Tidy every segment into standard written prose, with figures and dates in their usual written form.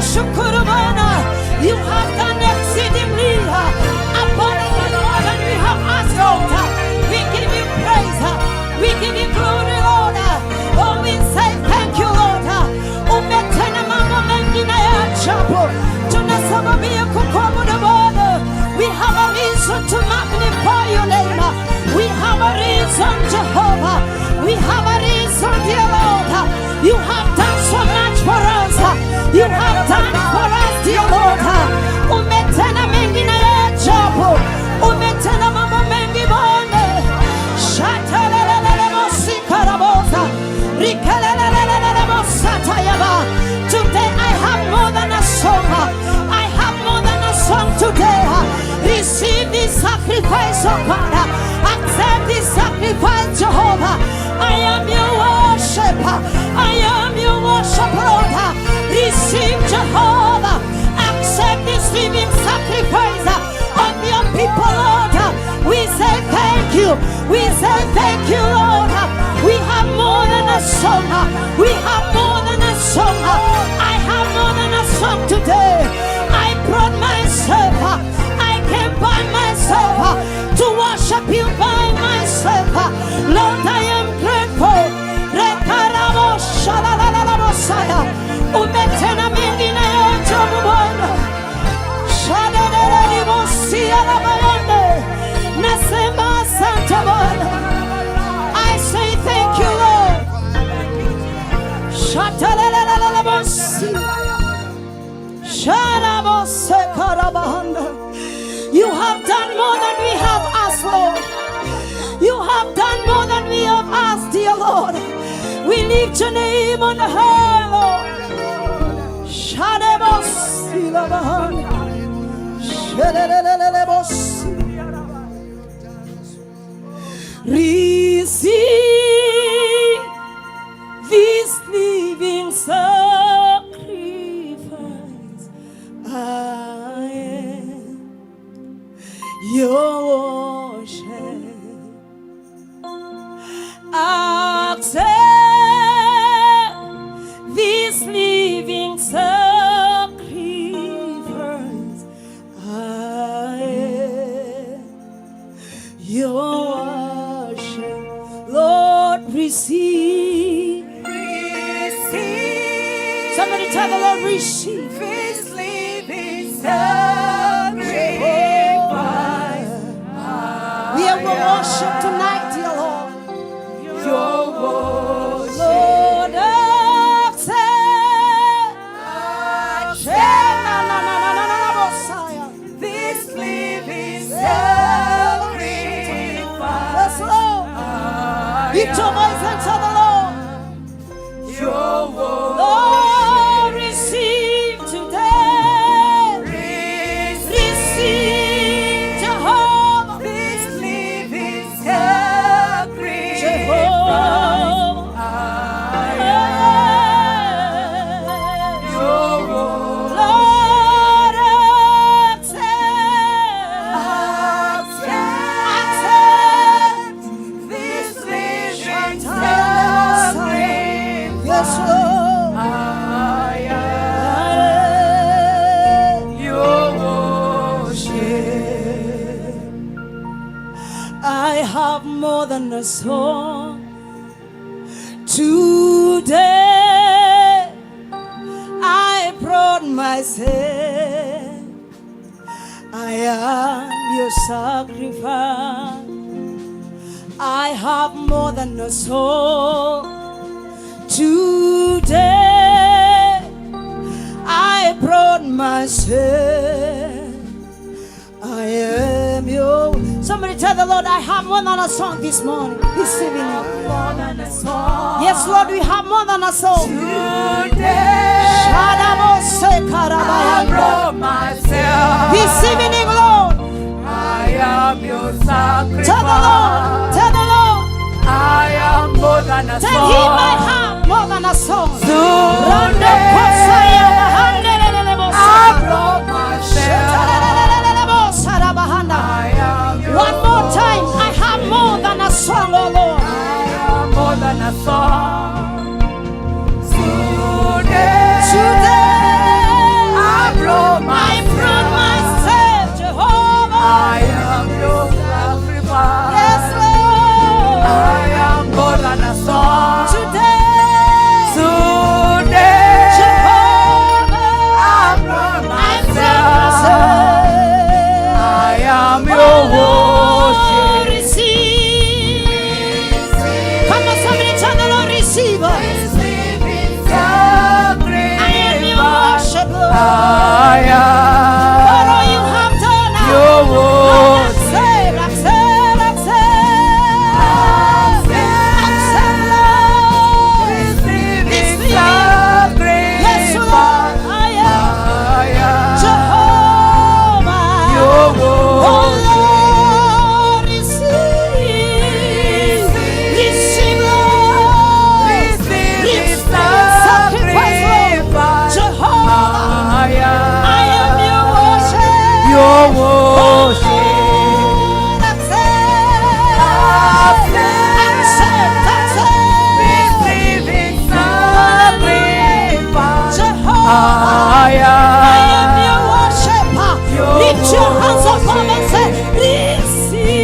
Tunakushukuru Bwana. You have done exceedingly abundantly more than we have asked, Lord. We give you praise. We give you glory, Lord. Oh, we say thank you, Lord. Umetenda mambo mengi na ya ajabu. Tunasababia kukuabudu Bwana. We have a reason to magnify your name. We have a reason, Jehovah. We have a reason, dear Lord. You have done so much for us. You have done for us, dear Lord. Umetenda mengi na ya ajabu. Umetenda mambo mengi Bwana. Shatalelelelebosikarabosa. Rikelelelelelebosatayaba. Today I have more than a song. I have more than a song today. Receive this sacrifice, oh God. Accept this sacrifice, Jehovah. I am your worshiper. I am your worship, Lord. Receive, Jehovah. Accept this living sacrifice of your people, Lord. We say thank you. We say thank you, Lord. We have more than a song. We have more than a song. I have more than a song today. I brought myself. I came by myself to worship you by myself. Lord, I am grateful. Umetena mengi na ya ajabu Bwana. Nasema asante Bwana. I say thank you, Lord. You have done more than we have asked, Lord. You have done more than we have asked, dear Lord. We lift your name on high, Lord. Receive this living sacrifice. I am your worship. Accept this living sacrifice. I am your worship. Lord, receive. Receive. Somebody tell the Lord, receive this living sacrifice. We have worship tonight, dear Lord. Your worship. Lord, accept this living sacrifice. Yes, Lord. Lift your voice and tell the Lord. Your worship. Lord, receive today. Receive Jehovah. This living sacrifice. Jehovah. More than a song today, I brought myself. I am your sacrifice. I have more than a song today. I brought myself. I am your. Somebody tell the Lord, I have more than a song this morning, this evening. More than a song. Yes, Lord, we have more than a song. Today, I brought myself. This evening, Lord, I am your sacrifice. Tell the Lord, tell the Lord, I am more than a song. Tell him I have more than a song. Today, I brought myself. One more time, I have more than a song, oh Lord. I have more than a song. Today, am your worshiper. Lift your hands up and say, receive.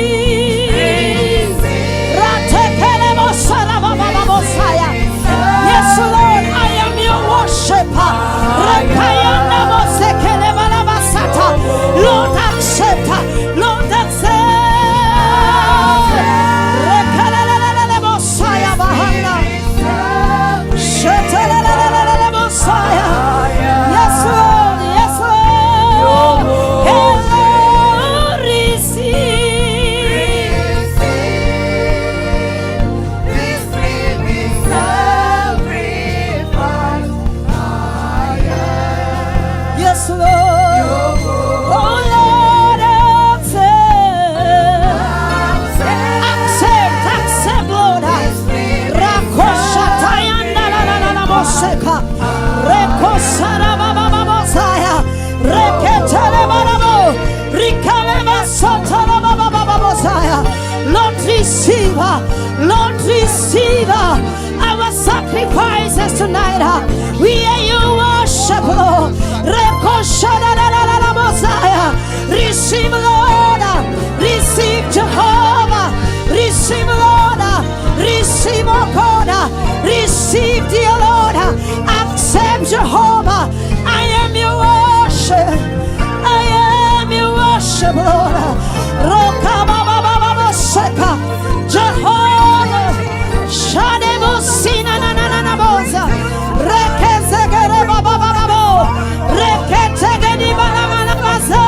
Yes, Lord, I am your worshiper. Lord, accept. Lord, accept. Yes, Lord, yes, Lord. Hello, receive. This living sacrifice. Yes, Lord. Oh, Lord, accept, Lord. Rakoshatayanda la la la la moseka. Rekosara baba baba saya. Reketele barabo. Rikalema sotala baba baba saya. Lord, receive, Lord, receive our sacrifices tonight. We are your worship, Lord. Rekoshara la la la la mosaya. Receive, Lord. Receive Jehovah. Receive, Lord. Receive, oh God. Receive, dear Lord. Accept Jehovah. I am your worship. I am your worship, Lord. Roka baba baba seka. Jehovah. Shadebo sina na na na na boza. Rekezegere baba baba. Reketegeni baba baba baza.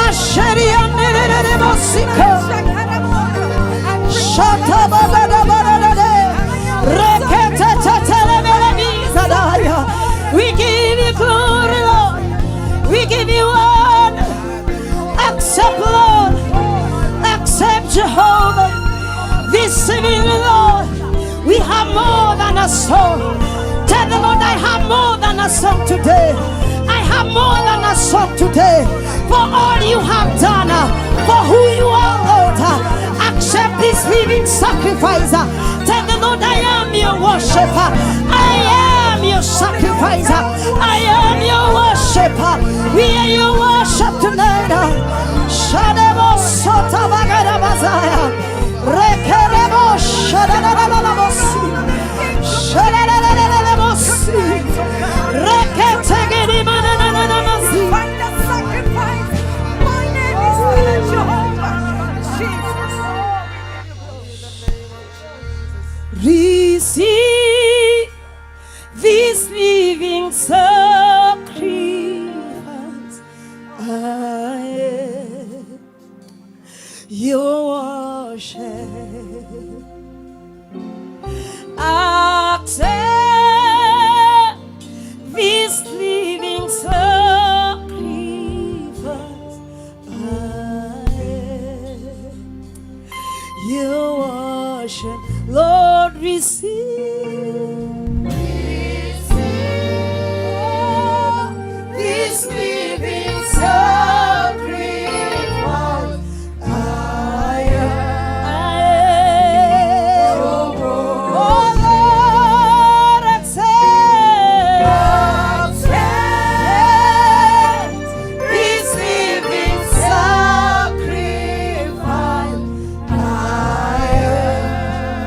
Asheri amnere bosika. Shata baba baba. We give you glory, Lord. We give you honor. Accept, Lord. Accept, Jehovah. This evening, Lord, we have more than a song. Tell the Lord, I have more than a song today. I have more than a song today. For all you have done, for who you are, Lord. Accept this living sacrifice. Tell the Lord, I am your worshiper. I am your sacrificer. I am your worshiper. We are your worship tonight. Shadebo sota bagada bazaya. Rekerebo shadadadadabosi. Shadadadadabosi. Reketegedi manananamasi. Find that sacrifice. My name is Jehovah. Jesus. Receive this living sacrifice. I am your worship. Accept this living sacrifice. I am your worship. Lord, receive. This living sacrifice. I am your word. Oh Lord, accept this living sacrifice.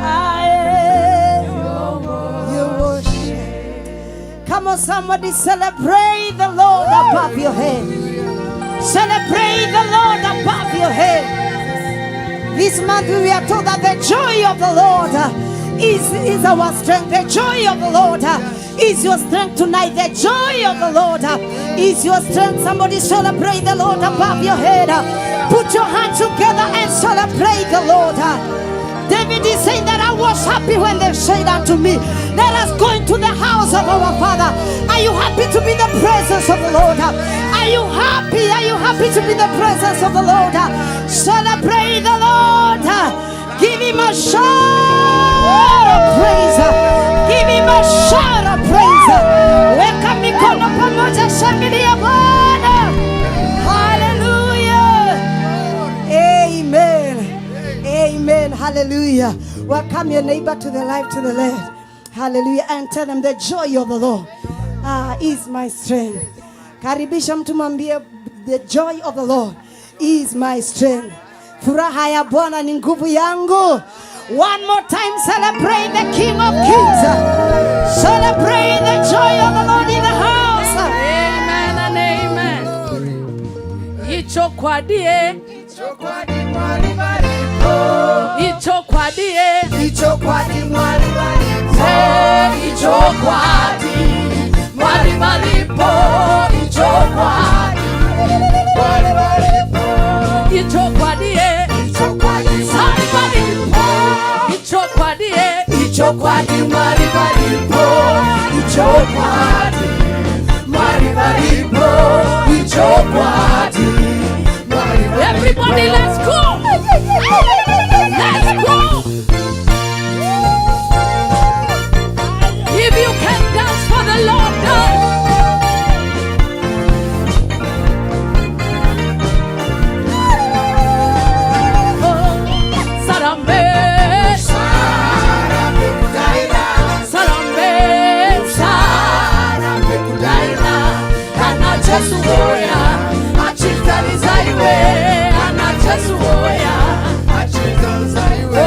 I am your worship. Come on, somebody celebrate the Lord above your head. Celebrate the Lord above your head. This month we are told that the joy of the Lord is our strength. The joy of the Lord is your strength tonight. The joy of the Lord is your strength. Somebody celebrate the Lord above your head. Put your hands together and celebrate the Lord. David is saying that I was happy when they said unto me, let us go into the house of our Father. Are you happy to be in the presence of the Lord? Are you happy? Are you happy to be in the presence of the Lord? Celebrate the Lord. Give him a shout of praise. Give him a shout of praise. Weka mikono pamoja, shangilia Bwana. Hallelujah. Amen. Amen. Hallelujah. Welcome your neighbor to the life to the left. Hallelujah. And tell them the joy of the Lord. is my strength. Karibisha mtu mwambie, the joy of the Lord is my strength. Furaha ya Bwana ni nguvu yangu. One more time, celebrate the King of Kings. Celebrate the joy of the Lord in the house. Amen and amen. Ichokwadie. Ichokwadie. Ichokwadi mwari walipo. Ichokwadi. Mwari walipo. Ichokwadi. Mwari walipo. Ichokwadie. Ichokwadi mwari walipo. Ichokwadie. Ichokwadi mwari walipo. Ichokwadi mwari walipo. Ichokwadi mwari walipo. Everybody, let's go. Let's go. If you can dance for the Lord, dance. Sarambe, Sarambe kudaira. sarambe, Sarambe kudaira. ana Jesu oya, Achitalizaiwe. ana Jesu oya. Achitalizaiwe. Oh,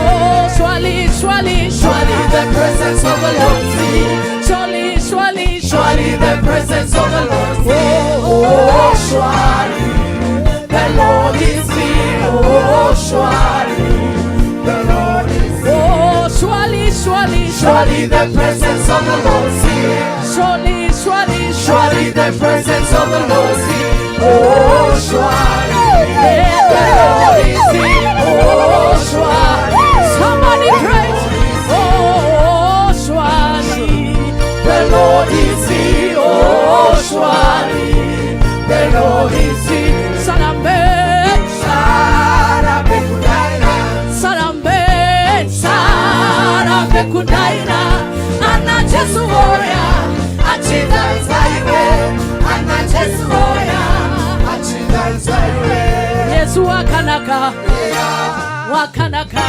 swali, swali, Surely the presence of the Lord is here. swali, swali, Surely the presence of the Lord is here. Oh, surely the Lord is here. Oh, surely the Lord is here. oh, swali, swali, Surely the presence of the Lord is here. swali, swali, Surely the presence of the Lord is here. Oh, surely the Lord is here. Oh, surely Somebody praise. Oh, swali. the Lord is here. Oh, surely the Lord is here. Sarambe, Sarambe kudaira. sarambe, sarambe kudaira. Ana Jesu oya, Achitalizaiwe. Ana Jesu oya. Achitalizaiwe. Yesu wakanaka, Yeah. wakanaka.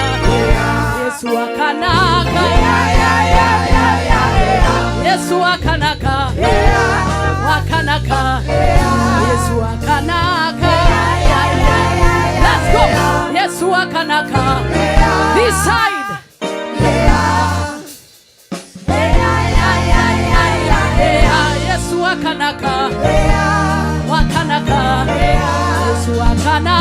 Yesu wakanaka, Yesu wakanaka, wakanaka. Yesu wakanaka. Let's go. Yesu wakanaka. This side. Yesu wakanaka, wakanaka. Yesu wakana.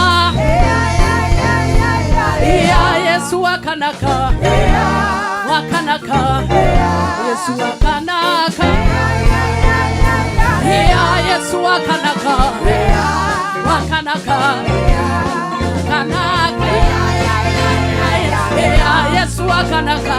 Yesu wakanaka, wakanaka. Yesu wakanaka. Yesu wakanaka, wakanaka. Wakanaka. Yesu wakanaka.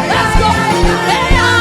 Let's go.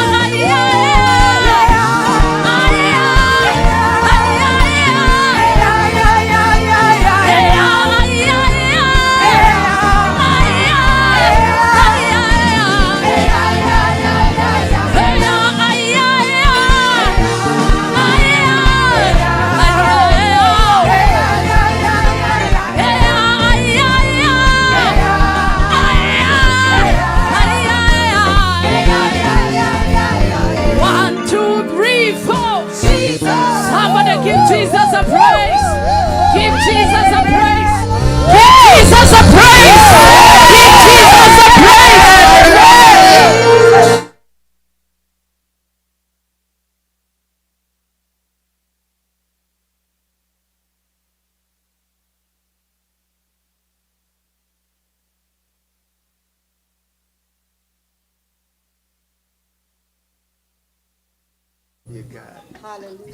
One, two, three, four. Somebody give Jesus a praise. Give Jesus a praise. Give Jesus a praise. Give Jesus a praise.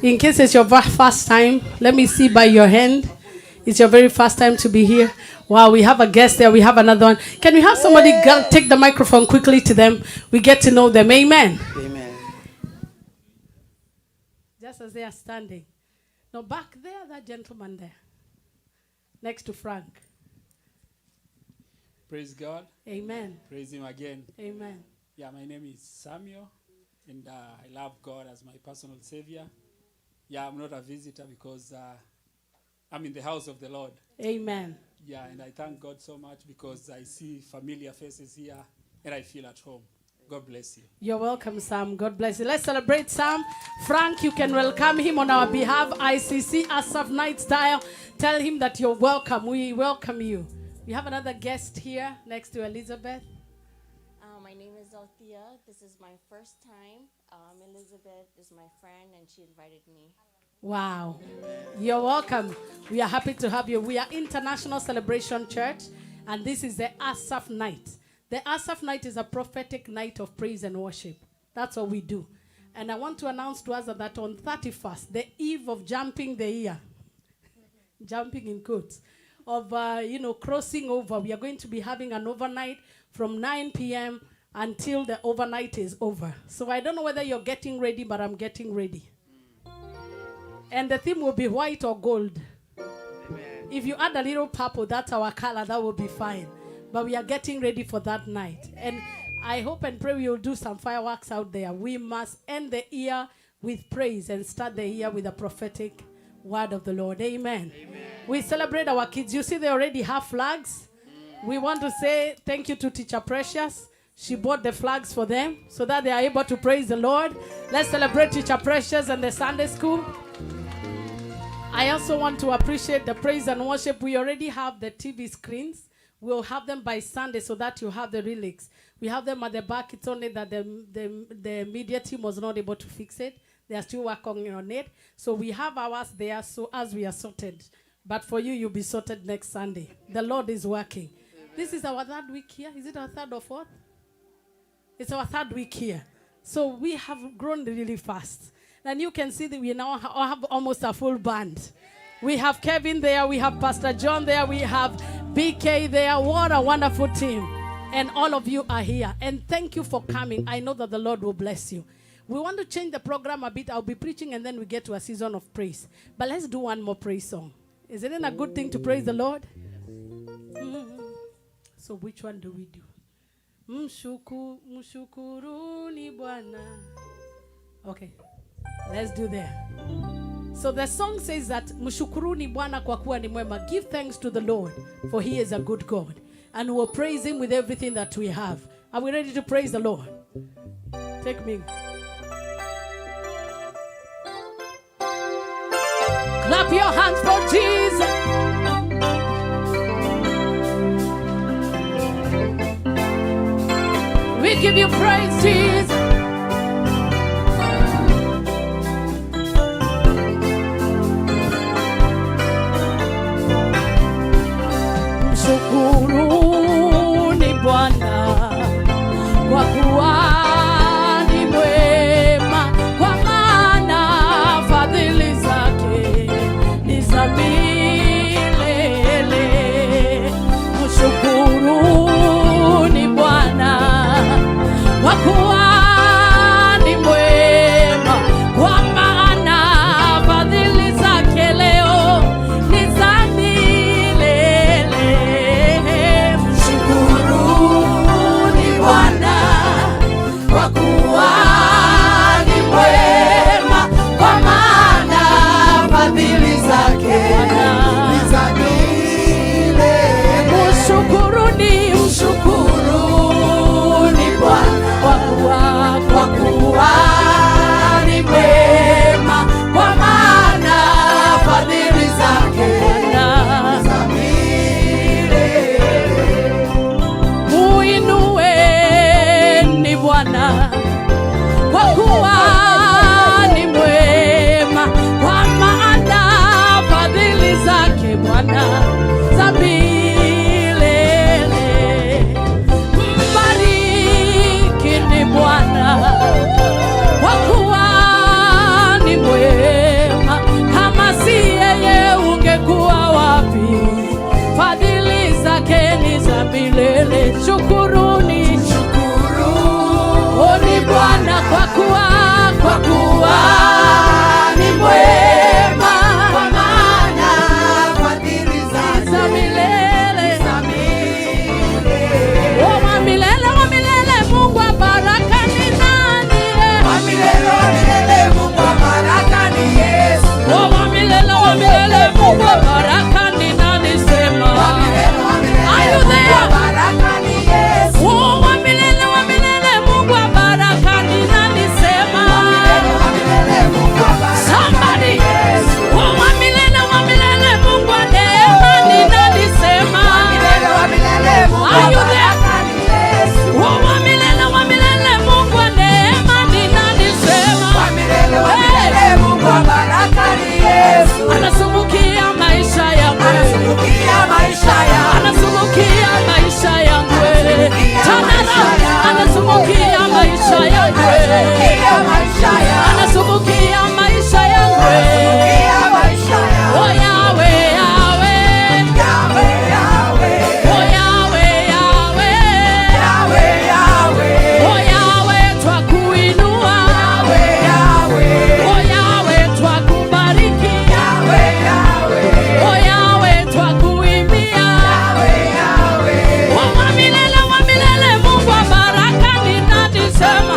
In case it's your first time, let me see by your hand. It's your very first time to be here. Wow, we have a guest there. We have another one. Can we have somebody take the microphone quickly to them? We get to know them. Amen. Amen. Just as they are standing. Now back there, that gentleman there. Next to Frank. Praise God. Amen. Praise Him again. Amen. Yeah, my name is Samuel, and I love God as my personal Savior. Yeah, I'm not a visitor because I'm in the house of the Lord. Amen. Yeah, and I thank God so much because I see familiar faces here and I feel at home. God bless you. You're welcome, Sam. God bless you. Let's celebrate Sam. Frank, you can welcome him on our behalf. ICC Asaph Night Style. Tell him that you're welcome. We welcome you. We have another guest here next to Elizabeth. My name is Althea. This is my first time. Elizabeth is my friend and she invited me. Wow. You're welcome. We are happy to have you. We are International Celebration Church and this is the Asaph Night. The Asaph Night is a prophetic night of praise and worship. That's what we do. And I want to announce to us that on 31st, the eve of jumping the year, jumping in quotes, of, crossing over, we are going to be having an overnight from 9 p.m. until the overnight is over. So I don't know whether you're getting ready, but I'm getting ready. And the theme will be white or gold. Amen. If you add a little purple, that's our color, that will be fine. But we are getting ready for that night. And I hope and pray we will do some fireworks out there. We must end the year with praise and start the year with a prophetic word of the Lord. Amen. Amen. We celebrate our kids. You see, they already have flags. We want to say thank you to Teacher Precious. She bought the flags for them so that they are able to praise the Lord. Let's celebrate Teacher Precious and the Sunday school. I also want to appreciate the praise and worship. We already have the TV screens. We'll have them by Sunday so that you have the relics. We have them at the back. It's only that the media team was not able to fix it. They are still working on it. So we have ours there so as we are sorted. But for you, you'll be sorted next Sunday. The Lord is working. Amen. This is our third week here. Is it our third or fourth? It's our third week here. So we have grown really fast. And you can see that we now have almost a full band. We have Kevin there. We have Pastor John there. We have BK there. What a wonderful team. And all of you are here. And thank you for coming. I know that the Lord will bless you. We want to change the program a bit. I'll be preaching and then we get to a season of praise. But let's do one more praise song. Isn't it a good thing to praise the Lord? So which one do we do? Mshukuruni Bwana. Okay. Let's do that. So the song says that Mshukuruni Bwana kwa kuwa ni mwema. Give thanks to the Lord, for he is a good God. And we'll praise him with everything that we have. Are we ready to praise the Lord? Take me. Clap your hands for Jesus. We give you praise, Jesus. Mshukuruni Bwana kwa kuwa ni mwema, kwa maana fadhili zake ni za milele. Mshukuruni Bwana kwa kuwa ni mwema, kwa maana fadhili zake leo ni za milele. Mshukuruni Bwana kwa kuwa ni mwema, kwa maana fadhili zake ni za milele. Mshukuruni Bwana kwa kuwa ni mwema, kwa maana fadhili zake ni za milele. Muinueni Bwana kwa kuwa ni mwema, kwa maana fadhili zake Bwana za milele. Mbarikini Bwana kwa kuwa ni mwema, kama si yeye ungekuwa wapi? Fadhili zake ni za milele. Shukuruni Bwana kwa kuwa ni mwema, kwa maana fadhili zake za milele. Oh, wa milele, Mungu wa baraka ni nani? Wa milele, Mungu wa baraka ni Yesu. Mungu wa baraka ni nani sema? Are you there? Oh, wa milele Mungu wa baraka ni nani sema? Somebody. Oh, wa milele Mungu wa neema ni nani sema? Are you there? Oh, wa milele Mungu wa neema ni nani sema? Anasumbukia maisha yangu. Anasumbukia maisha yangu. Anasumbukia maisha yangu. Anasumbukia maisha yangu. Oh Yahweh, Yahweh. Oh Yahweh, Yahweh. Oh Yahweh, twakuinua. Oh Yahweh, twakubariki. Oh Yahweh, twakuimbia. Oh wa milele Mungu wa baraka ni nani sema?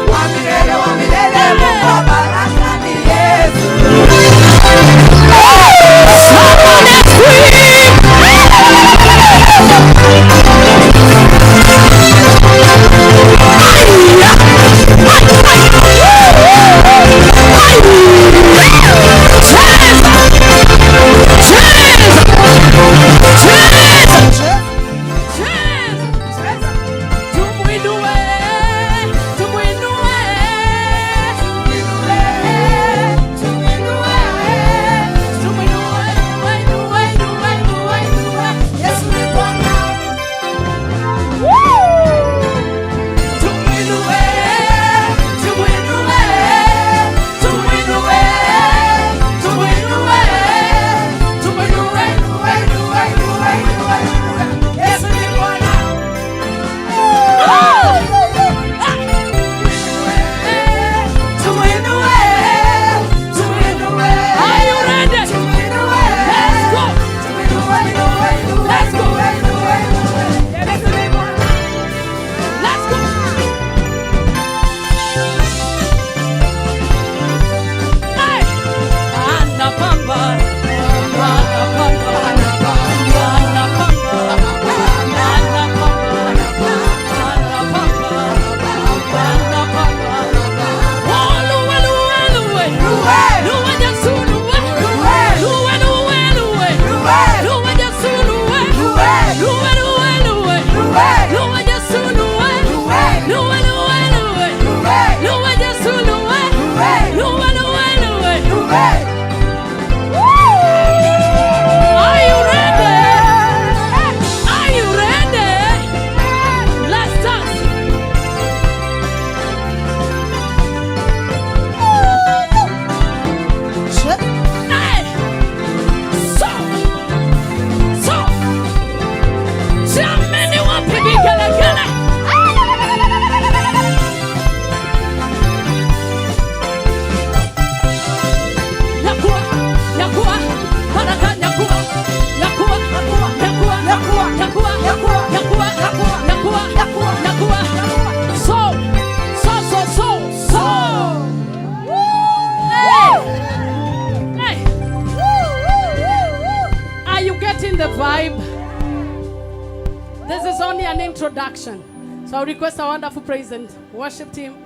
Introduction. So I request a wonderful praise and worship team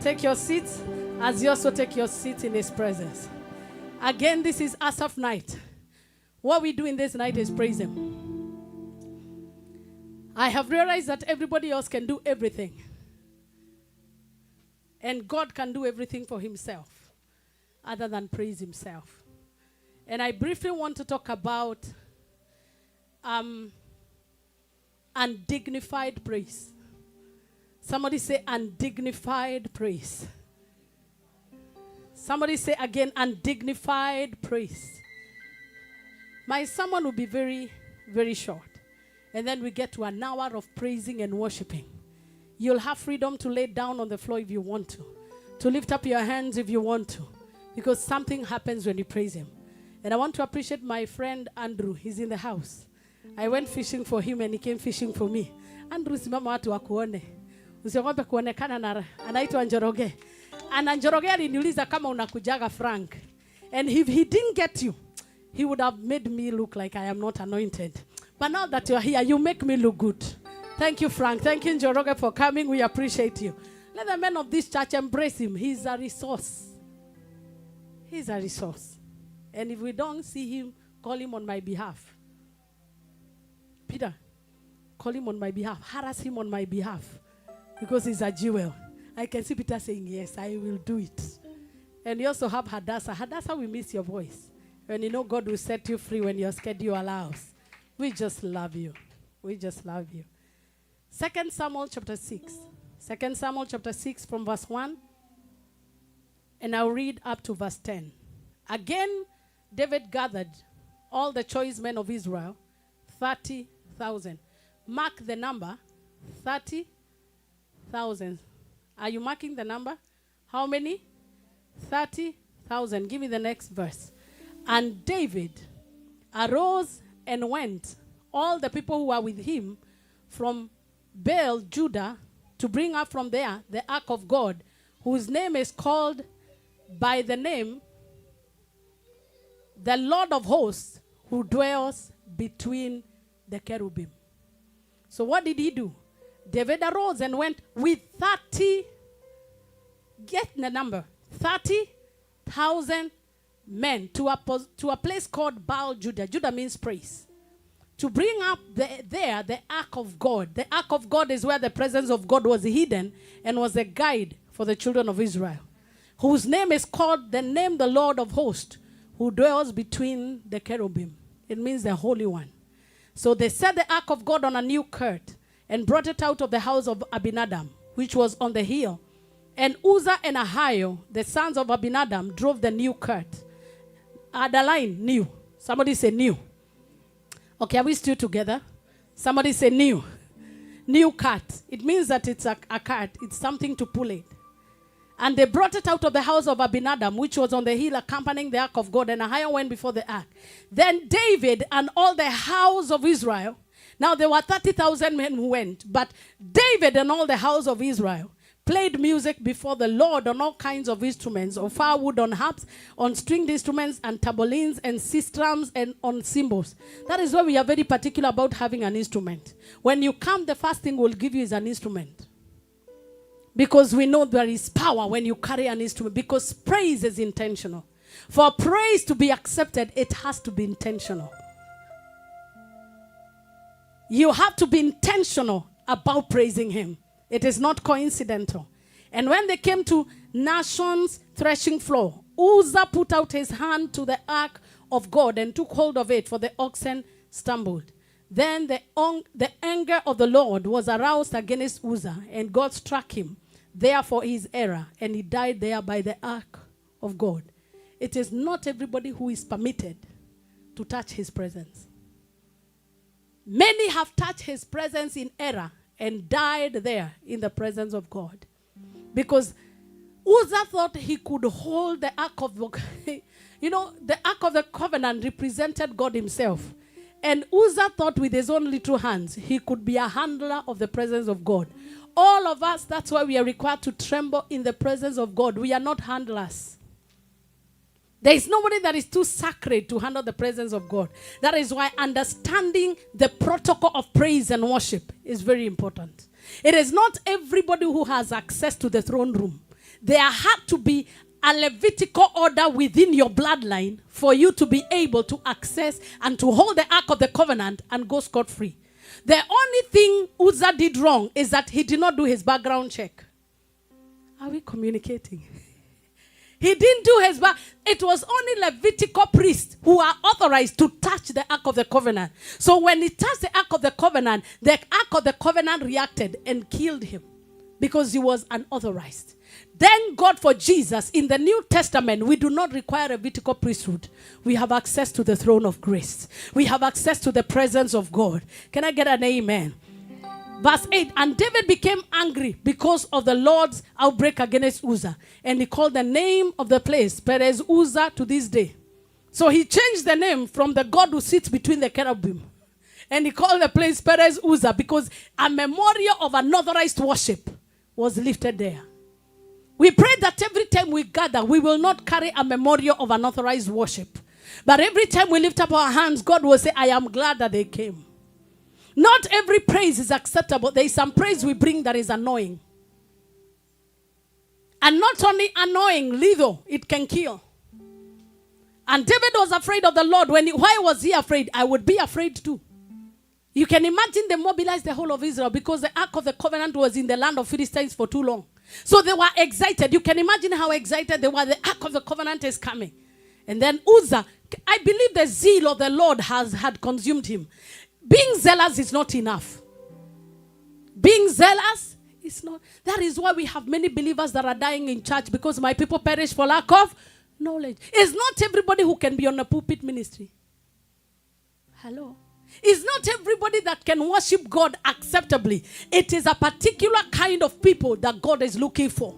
take your seats as you also take your seats in His presence. Again, this is Asaph night. What we do in this night is praise Him. I have realized that everybody else can do everything. And God can do everything for Himself other than praise Himself. And I briefly want to talk about undignified praise. Somebody say undignified praise. Somebody say again undignified praise. My sermon will be very, very short. And then we get to an hour of praising and worshiping. You'll have freedom to lay down on the floor if you want to lift up your hands if you want to, because something happens when you praise Him. And I want to appreciate my friend Andrew. He's in the house. I went fishing for him and he came fishing for me. Andrew, simama watu wakuone. Usiogope kuonekana na anaitwa Njoroge. And Njoroge aliniuliza kama unakujaga Frank. And if he didn't get you, he would have made me look like I am not anointed. But now that you're here, you make me look good. Thank you, Frank. Thank you, Njoroge, for coming. We appreciate you. Let the men of this church embrace him. He's a resource. He's a resource. And if we don't see him, call him on my behalf. Peter, call him on my behalf. Harass him on my behalf. Because he's a jewel. I can see Peter saying, yes, I will do it. And you also have Hadassah. Hadassah, we miss your voice. When you know God will set you free when your schedule allows. We just love you. We just love you. 2 Samuel chapter 6. 2 Samuel chapter 6 from verse 1. And I'll read up to verse 10. Again, David gathered all the choice men of Israel, 30,000. Mark the number, 30,000. Are you marking the number? How many? 30,000. Give me the next verse. And David arose and went, all the people who were with him, from Baal, Judah, to bring up from there the ark of God, whose name is called by the name, the Lord of hosts, who dwells between the cherubim. So what did he do? David arose and went with 30, get the number, 30,000 men to a place called Baal, Judah. Judah means praise. To bring up the ark of God. The ark of God is where the presence of God was hidden and was a guide for the children of Israel, whose name is called the name the Lord of hosts, who dwells between the cherubim. It means the Holy One. So they set the ark of God on a new cart and brought it out of the house of Abinadab, which was on the hill. And Uzzah and Ahio, the sons of Abinadab, drove the new cart. Adaline, new. Somebody say new. Okay, are we still together? Somebody say new. New cart. It means that it's a cart. It's something to pull it. And they brought it out of the house of Abinadab, which was on the hill, accompanying the ark of God. And Ahio went before the ark. Then David and all the house of Israel. Now there were 30,000 men who went. But David and all the house of Israel played music before the Lord on all kinds of instruments, on firewood, on harps, on stringed instruments, and tambourines, and sistrums, and on cymbals. That is why we are very particular about having an instrument. When you come, the first thing we'll give you is an instrument. Because we know there is power when you carry an instrument. Because praise is intentional. For praise to be accepted, it has to be intentional. You have to be intentional about praising him. It is not coincidental. And when they came to Nashon's threshing floor, Uzzah put out his hand to the ark of God and took hold of it, for the oxen stumbled. Then the anger of the Lord was aroused against Uzzah, and God struck him there for his error, and he died there by the ark of God. It is not everybody who is permitted to touch his presence. Many have touched his presence in error and died there in the presence of God. Because Uzzah thought he could hold the ark of the, the ark of the covenant represented God himself. And Uzzah thought with his own little hands he could be a handler of the presence of God. All of us, that's why we are required to tremble in the presence of God. We are not handlers. There is nobody that is too sacred to handle the presence of God. That is why understanding the protocol of praise and worship is very important. It is not everybody who has access to the throne room. There had to be a Levitical order within your bloodline for you to be able to access and to hold the Ark of the Covenant and go scot-free. The only thing Uzzah did wrong is that he did not do his background check. Are we communicating? He didn't do his back. It was only Levitical priests who are authorized to touch the Ark of the Covenant. So when he touched the Ark of the Covenant reacted and killed him because he was unauthorized. Thank God for Jesus. In the New Testament, we do not require a Levitical priesthood. We have access to the throne of grace. We have access to the presence of God. Can I get an amen? Verse 8, and David became angry because of the Lord's outbreak against Uzzah. And he called the name of the place Perez Uzzah to this day. So he changed the name from the God who sits between the cherubim. And he called the place Perez Uzzah because a memorial of unauthorized worship was lifted there. We pray that every time we gather, we will not carry a memorial of unauthorized worship. But every time we lift up our hands, God will say, I am glad that they came. Not every praise is acceptable. There is some praise we bring that is annoying. And not only annoying, lethal, it can kill. And David was afraid of the Lord. Why was he afraid? I would be afraid too. You can imagine they mobilized the whole of Israel because the Ark of the Covenant was in the land of Philistines for too long. So they were excited. You can imagine how excited they were. The Ark of the Covenant is coming. And then Uzzah, I believe the zeal of the Lord had consumed him. Being zealous is not enough. Being zealous is not. That is why we have many believers that are dying in church, because my people perish for lack of knowledge. It's not everybody who can be on a pulpit ministry. Hello. It's not everybody that can worship God acceptably. It is a particular kind of people that God is looking for.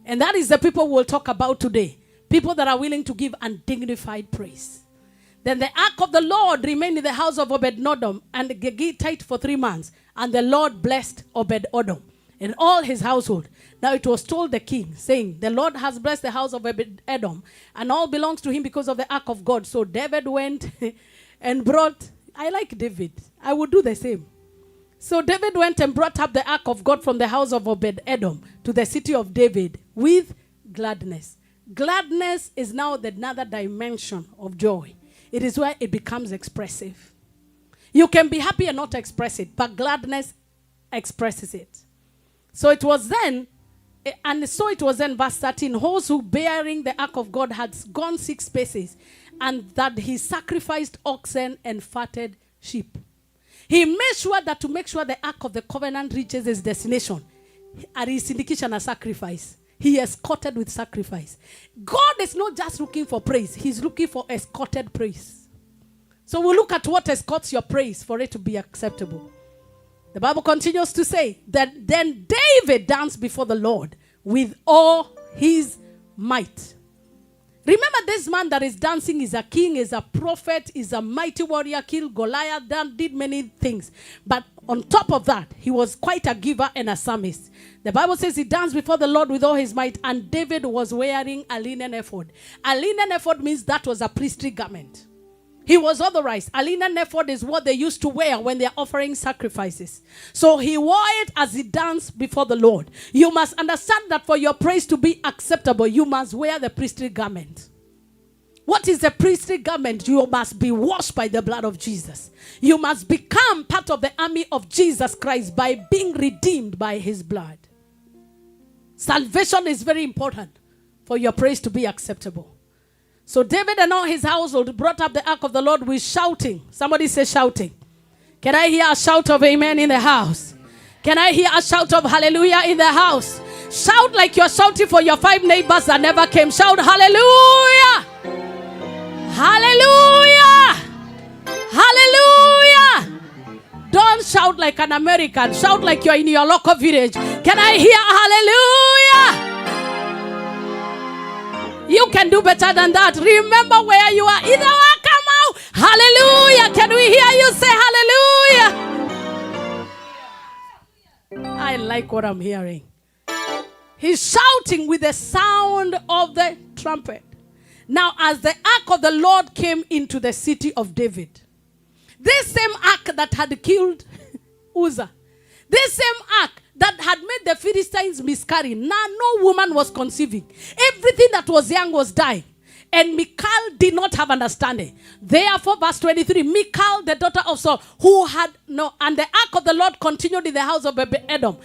And that is the people we'll talk about today. People that are willing to give undignified praise. Then the ark of the Lord remained in the house of Obed-Edom and Gittite for 3 months. And the Lord blessed Obed-Edom and all his household. Now it was told the king, saying, the Lord has blessed the house of Obed-Edom, and all belongs to him because of the ark of God. So David went and brought, I like David. I would do the same. So David went and brought up the ark of God from the house of Obed-Edom to the city of David with gladness. Gladness is now another dimension of joy. It is where it becomes expressive. You can be happy and not express it, but gladness expresses it. So it was then, verse 13, those who bearing the ark of God had gone 6 paces, and that he sacrificed oxen and fatted sheep. He made sure that to make sure the ark of the covenant reaches its destination, and a sacrifice. He escorted with sacrifice. God is not just looking for praise. He's looking for escorted praise. So we'll look at what escorts your praise for it to be acceptable. The Bible continues to say that then David danced before the Lord with all his might. Remember, this man that is dancing is a king, is a prophet, is a mighty warrior, killed Goliath, did many things. But on top of that, he was quite a giver and a psalmist. The Bible says he danced before the Lord with all his might, and David was wearing a linen ephod. A linen ephod means that was a priestly garment. He was authorized. A linen ephod is what they used to wear when they're offering sacrifices. So he wore it as he danced before the Lord. You must understand that for your praise to be acceptable, you must wear the priestly garment. What is the priestly garment? You must be washed by the blood of Jesus. You must become part of the army of Jesus Christ by being redeemed by his blood. Salvation is very important for your praise to be acceptable. So David and all his household brought up the ark of the Lord with shouting. Somebody say shouting. Can I hear a shout of amen in the house? Can I hear a shout of hallelujah in the house? Shout like you're shouting for your 5 neighbors that never came. Shout hallelujah! Hallelujah! Hallelujah! Don't shout like an American. Shout like you're in your local village. Can I hear hallelujah? You can do better than that. Remember where you are. Either way, come out. Hallelujah. Can we hear you say hallelujah? I like what I'm hearing. He's shouting with the sound of the trumpet. Now, as the ark of the Lord came into the city of David, this same ark that had killed Uzzah, this same ark that had made the Philistines miscarry. Now no woman was conceiving. Everything that was young was dying. And Michal did not have understanding. Therefore, verse 23, Michal, the daughter of Saul, who had no, and the ark of the Lord continued in the house of Edom.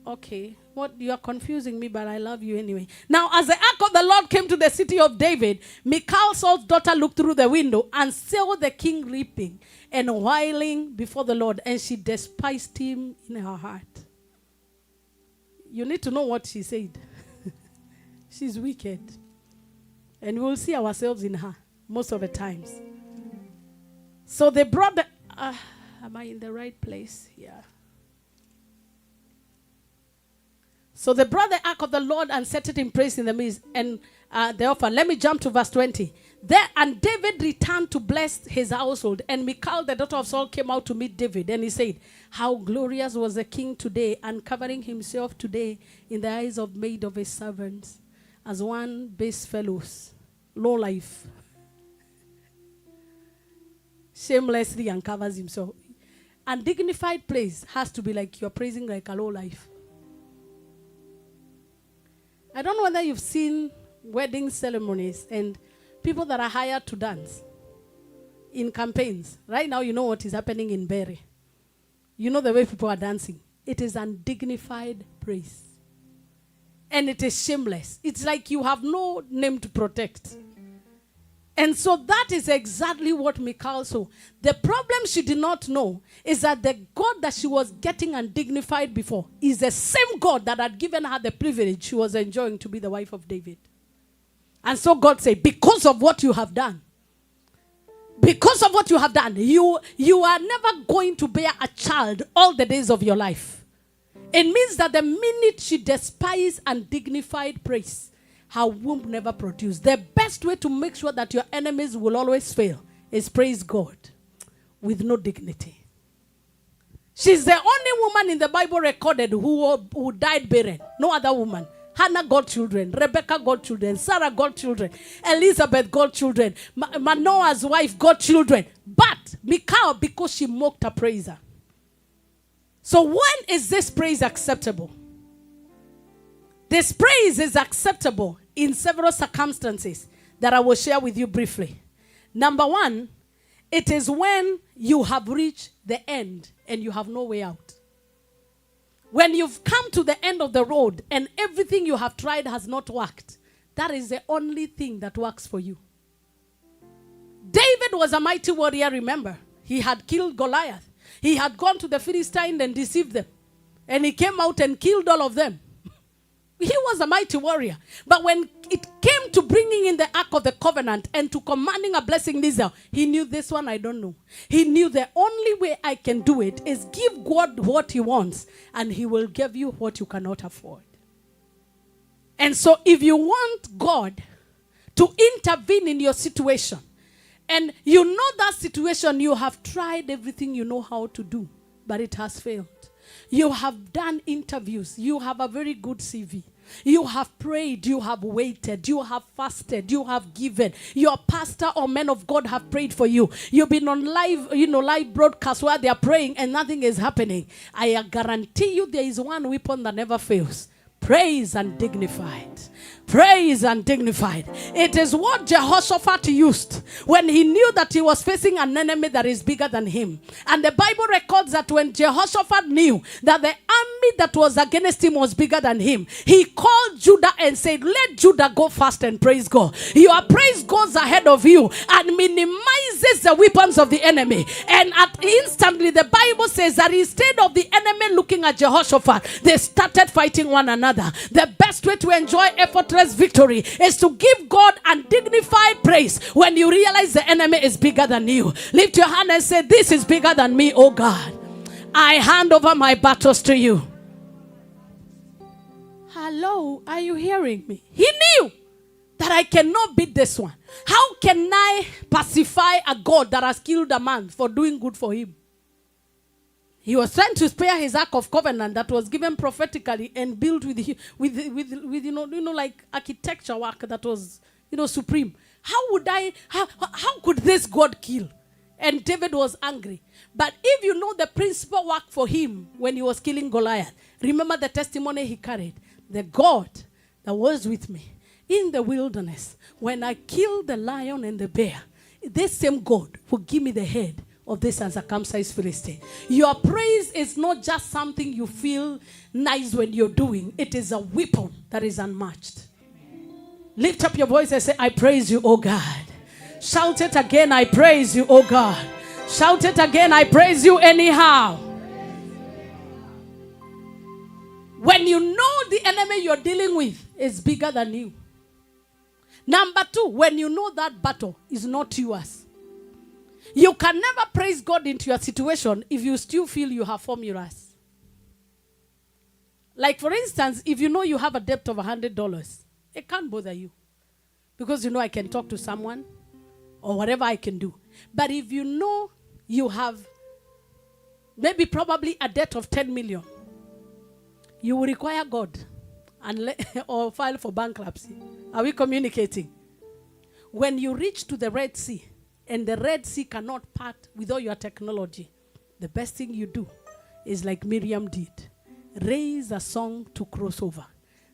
Okay, what you are confusing me, but I love you anyway. Now, as the ark of the Lord came to the city of David, Michal, Saul's daughter, looked through the window and saw the king reaping and wailing before the Lord, and she despised him in her heart. You need to know what she said. She's wicked. And we'll see ourselves in her most of the times. So they brought the... am I in the right place? Yeah. So they brought the ark of the Lord and set it in place in the midst. And the offer. Let me jump to verse 20. There, and David returned to bless his household. And Michal, the daughter of Saul, came out to meet David. And he said, how glorious was the king today, uncovering himself today in the eyes of maid of his servants, as one base fellows, low life. shamelessly uncovers himself. Undignified praise has to be like you're praising like a low life. I don't know whether you've seen wedding ceremonies and people that are hired to dance in campaigns. Right now, you know what is happening in Berry. You know the way people are dancing. It is undignified praise. And it is shameless. It's like you have no name to protect. And so that is exactly what Michal saw. The problem she did not know is that the God that she was getting undignified before is the same God that had given her the privilege she was enjoying to be the wife of David. And so God said, because of what you have done, you are never going to bear a child all the days of your life. It means that the minute she despised undignified praise, her womb never produced. The best way to make sure that your enemies will always fail is praise God with no dignity. She's the only woman in the Bible recorded who died barren. No other woman. Hannah got children. Rebecca got children. Sarah got children. Elizabeth got children. Manoah's wife got children. But Michal, because she mocked a praiser. So when is this praise acceptable? This praise is acceptable in several circumstances that I will share with you briefly. Number one, it is when you have reached the end and you have no way out. When you've come to the end of the road and everything you have tried has not worked, that is the only thing that works for you. David was a mighty warrior, remember. He had killed Goliath. He had gone to the Philistines and deceived them. And he came out and killed all of them. He was a mighty warrior. But when it came to bringing in the Ark of the Covenant and to commanding a blessing in Israel, he knew this one I don't know. He knew the only way I can do it is give God what he wants, and he will give you what you cannot afford. And so if you want God to intervene in your situation, and you know that situation, you have tried everything you know how to do, but it has failed. You have done interviews. You have a very good CV. You have prayed, you have waited, you have fasted, you have given. Your pastor or men of God have prayed for you. You've been on live broadcast where they are praying and nothing is happening. I guarantee you there is one weapon that never fails. Praise and dignified. Praise and dignified. It is what Jehoshaphat used when he knew that he was facing an enemy that is bigger than him. And the Bible records that when Jehoshaphat knew that the army that was against him was bigger than him, he called Judah and said, let Judah go fast and praise God. Your praise goes ahead of you and minimizes the weapons of the enemy. And instantly the Bible says that instead of the enemy looking at Jehoshaphat, they started fighting one another. The best way to enjoy effortless victory is to give God undignified praise when you realize the enemy is bigger than you. Lift your hand and say, this is bigger than me, oh God. I hand over my battles to you. Hello, are you hearing me? He knew that I cannot beat this one. How can I pacify a God that has killed a man for doing good for him? He was trying to spare his Ark of Covenant that was given prophetically and built with like architecture work that was supreme. How could this God kill? And David was angry. But if you know the principle work for him when he was killing Goliath, remember the testimony he carried. The God that was with me in the wilderness when I killed the lion and the bear, this same God will give me the head of this uncircumcised Philistine. Your praise is not just something you feel nice when you're doing. It is a weapon that is unmatched. Lift up your voice and say, I praise you, oh God. Shout it again, I praise you, oh God. Shout it again, I praise you anyhow. When you know the enemy you're dealing with is bigger than you. Number two, when you know that battle is not yours. You can never praise God into your situation if you still feel you have formulas. Like for instance, if you know you have a debt of $100, it can't bother you. Because you know I can talk to someone or whatever I can do. But if you know you have probably a debt of 10 million, you will require God or file for bankruptcy. Are we communicating? When you reach to the Red Sea, and the Red Sea cannot part with all your technology, the best thing you do is like Miriam did. Raise a song to cross over.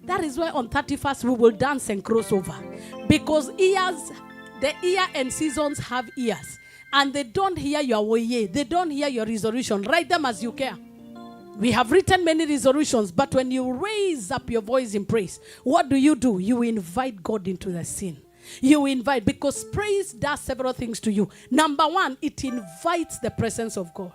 That is why on 31st we will dance and cross over. Because ears, the ear and seasons have ears. And they don't hear your way. They don't hear your resolution. Write them as you care. We have written many resolutions, but when you raise up your voice in praise, what do? You invite God into the scene. You invite, because praise does several things to you. Number one, it invites the presence of God.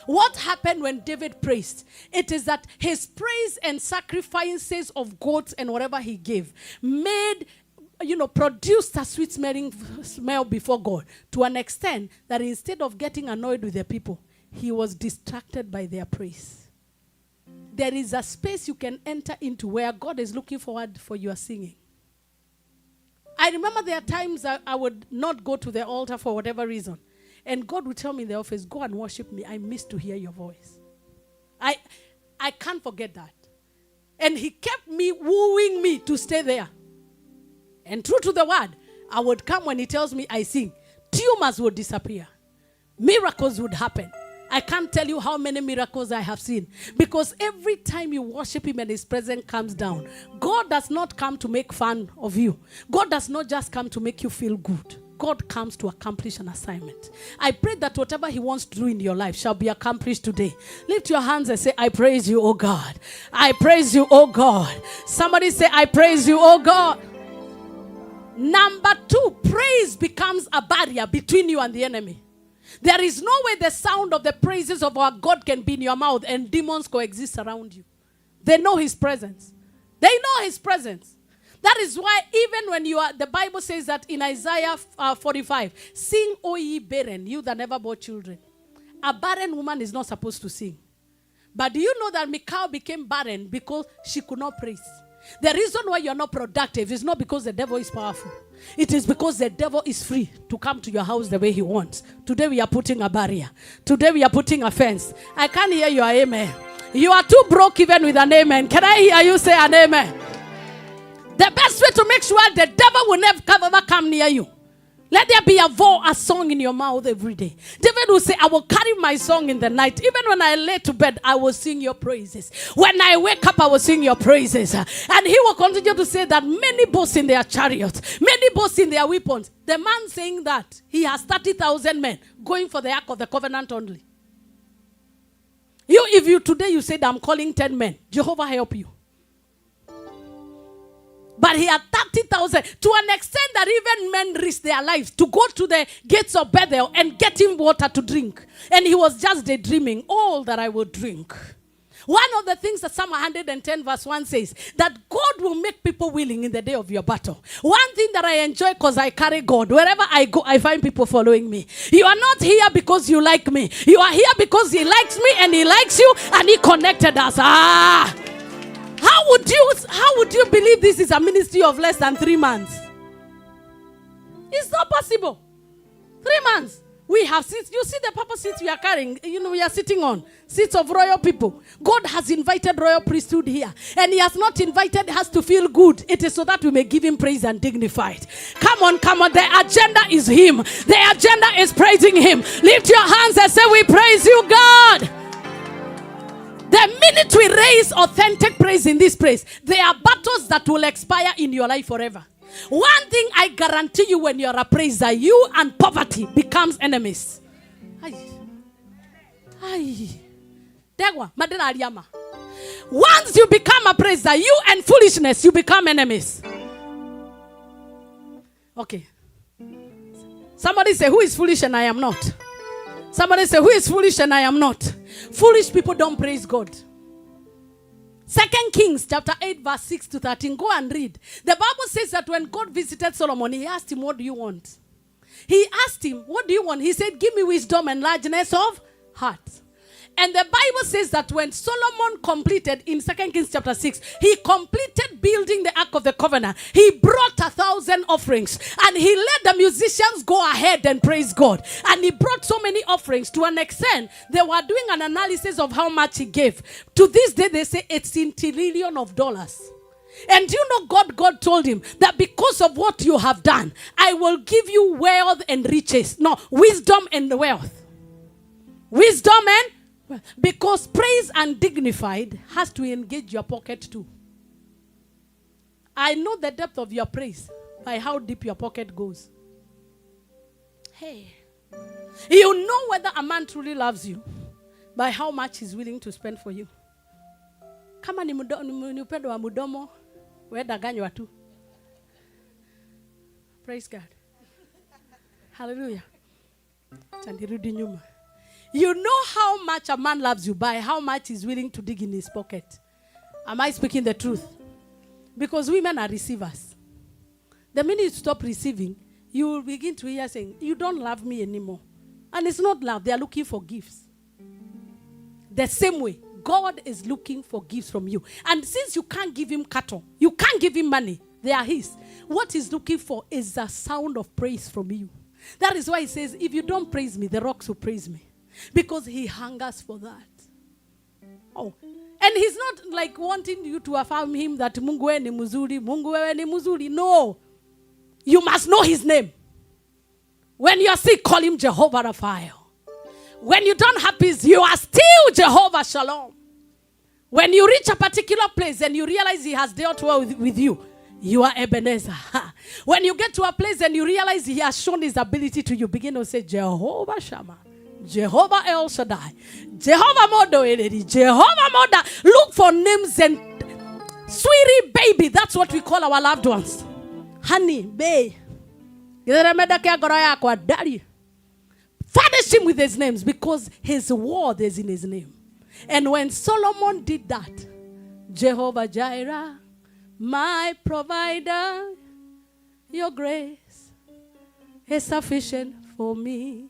What happened when David praised? It is that his praise and sacrifices of goats and whatever he gave made, produced a sweet smell before God, to an extent that instead of getting annoyed with the people, he was distracted by their praise. There is a space you can enter into where God is looking forward for your singing. I remember there are times I would not go to the altar for whatever reason. And God would tell me in the office, go and worship me. I miss to hear your voice. I can't forget that. And he kept me, wooing me to stay there. And true to the word, I would come when he tells me I sing. Tumors would disappear. Miracles would happen. I can't tell you how many miracles I have seen. Because every time you worship him and his presence comes down, God does not come to make fun of you. God does not just come to make you feel good. God comes to accomplish an assignment. I pray that whatever he wants to do in your life shall be accomplished today. Lift your hands and say, I praise you, oh God. I praise you, oh God. Somebody say, I praise you, oh God. Number two, praise becomes a barrier between you and the enemy. There is no way the sound of the praises of our God can be in your mouth and demons coexist around you. They know his presence. They know his presence. That is why even when the Bible says that in Isaiah 45, sing, O ye barren, you that never bore children. A barren woman is not supposed to sing. But do you know that Michal became barren because she could not praise? The reason why you're not productive is not because the devil is powerful. It is because the devil is free to come to your house the way he wants. Today we are putting a barrier. Today we are putting a fence. I can't hear your amen. You are too broke even with an amen. Can I hear you say an amen? The best way to make sure the devil will never come near you. Let there be a song in your mouth every day. David will say, I will carry my song in the night. Even when I lay to bed, I will sing your praises. When I wake up, I will sing your praises. And he will continue to say that many boast in their chariots, many boast in their weapons. The man saying that, he has 30,000 men going for the Ark of the Covenant only. If today you said, I'm calling 10 men, Jehovah help you. But he had 30,000 to an extent that even men risked their lives to go to the gates of Bethel and get him water to drink. And he was just daydreaming, all that I will drink. One of the things that Psalm 110 verse 1 says, that God will make people willing in the day of your battle. One thing that I enjoy because I carry God. Wherever I go, I find people following me. You are not here because you like me. You are here because he likes me and he likes you and he connected us. How would you believe this is a ministry of less than 3 months? It's not possible. 3 months. We have seats. You see the purple seats we are carrying. We are sitting on. Seats of royal people. God has invited royal priesthood here. And he has not invited us to feel good. It is so that we may give him praise and dignified. Come on. The agenda is him. The agenda is praising him. Lift your hands and say, we praise you, God. The minute we raise authentic praise in this place, there are battles that will expire in your life forever. One thing I guarantee you, when you're a praiser, you and poverty becomes enemies. Once you become a praiser, you and foolishness, you become enemies. Okay. Somebody say, who is foolish and I am not? Somebody say, who is foolish and I am not? Foolish people don't praise God. 2 Kings chapter 8 verse 6 to 13. Go and read. The Bible says that when God visited Solomon, he asked him, what do you want? He asked him, what do you want? He said, give me wisdom and largeness of heart. And the Bible says that when Solomon completed in 2 Kings chapter 6, he completed building the Ark of the Covenant. He brought 1,000 offerings and he let the musicians go ahead and praise God. And he brought so many offerings to an extent they were doing an analysis of how much he gave. To this day, they say $18 trillion. And you know God told him that because of what you have done, I will give you wealth and riches. No, wisdom and wealth. Wisdom and wealth. Because praise and dignified has to engage your pocket too. I know the depth of your praise by how deep your pocket goes. Hey. You know whether a man truly loves you by how much he's willing to spend for you. Kama ni upendo wa mudomo, wedanganywa tu. Praise God. Hallelujah. Chandirudi nyuma. You know how much a man loves you by how much he's willing to dig in his pocket. Am I speaking the truth? Because women are receivers. The minute you stop receiving, you will begin to hear saying, you don't love me anymore. And it's not love. They are looking for gifts. The same way, God is looking for gifts from you. And since you can't give him cattle, you can't give him money, they are his. What he's looking for is a sound of praise from you. That is why he says, if you don't praise me, the rocks will praise me. Because he hungers for that. Oh. And he's not like wanting you to affirm him that Mungu wewe ni mzuri, Mungu wewe ni mzuri. No. You must know his name. When you are sick, call him Jehovah Raphael. When you don't have peace, you are still Jehovah Shalom. When you reach a particular place and you realize he has dealt well with you, you are Ebenezer. When you get to a place and you realize he has shown his ability to you, begin to say, Jehovah Shammah, Jehovah El Shaddai, Jehovah Modo Eledi, Jehovah Moda. Look for names and sweetie baby. That's what we call our loved ones. Honey, babe. Furnish him with his names because his word is in his name. And when Solomon did that, Jehovah Jireh, my provider, your grace is sufficient for me.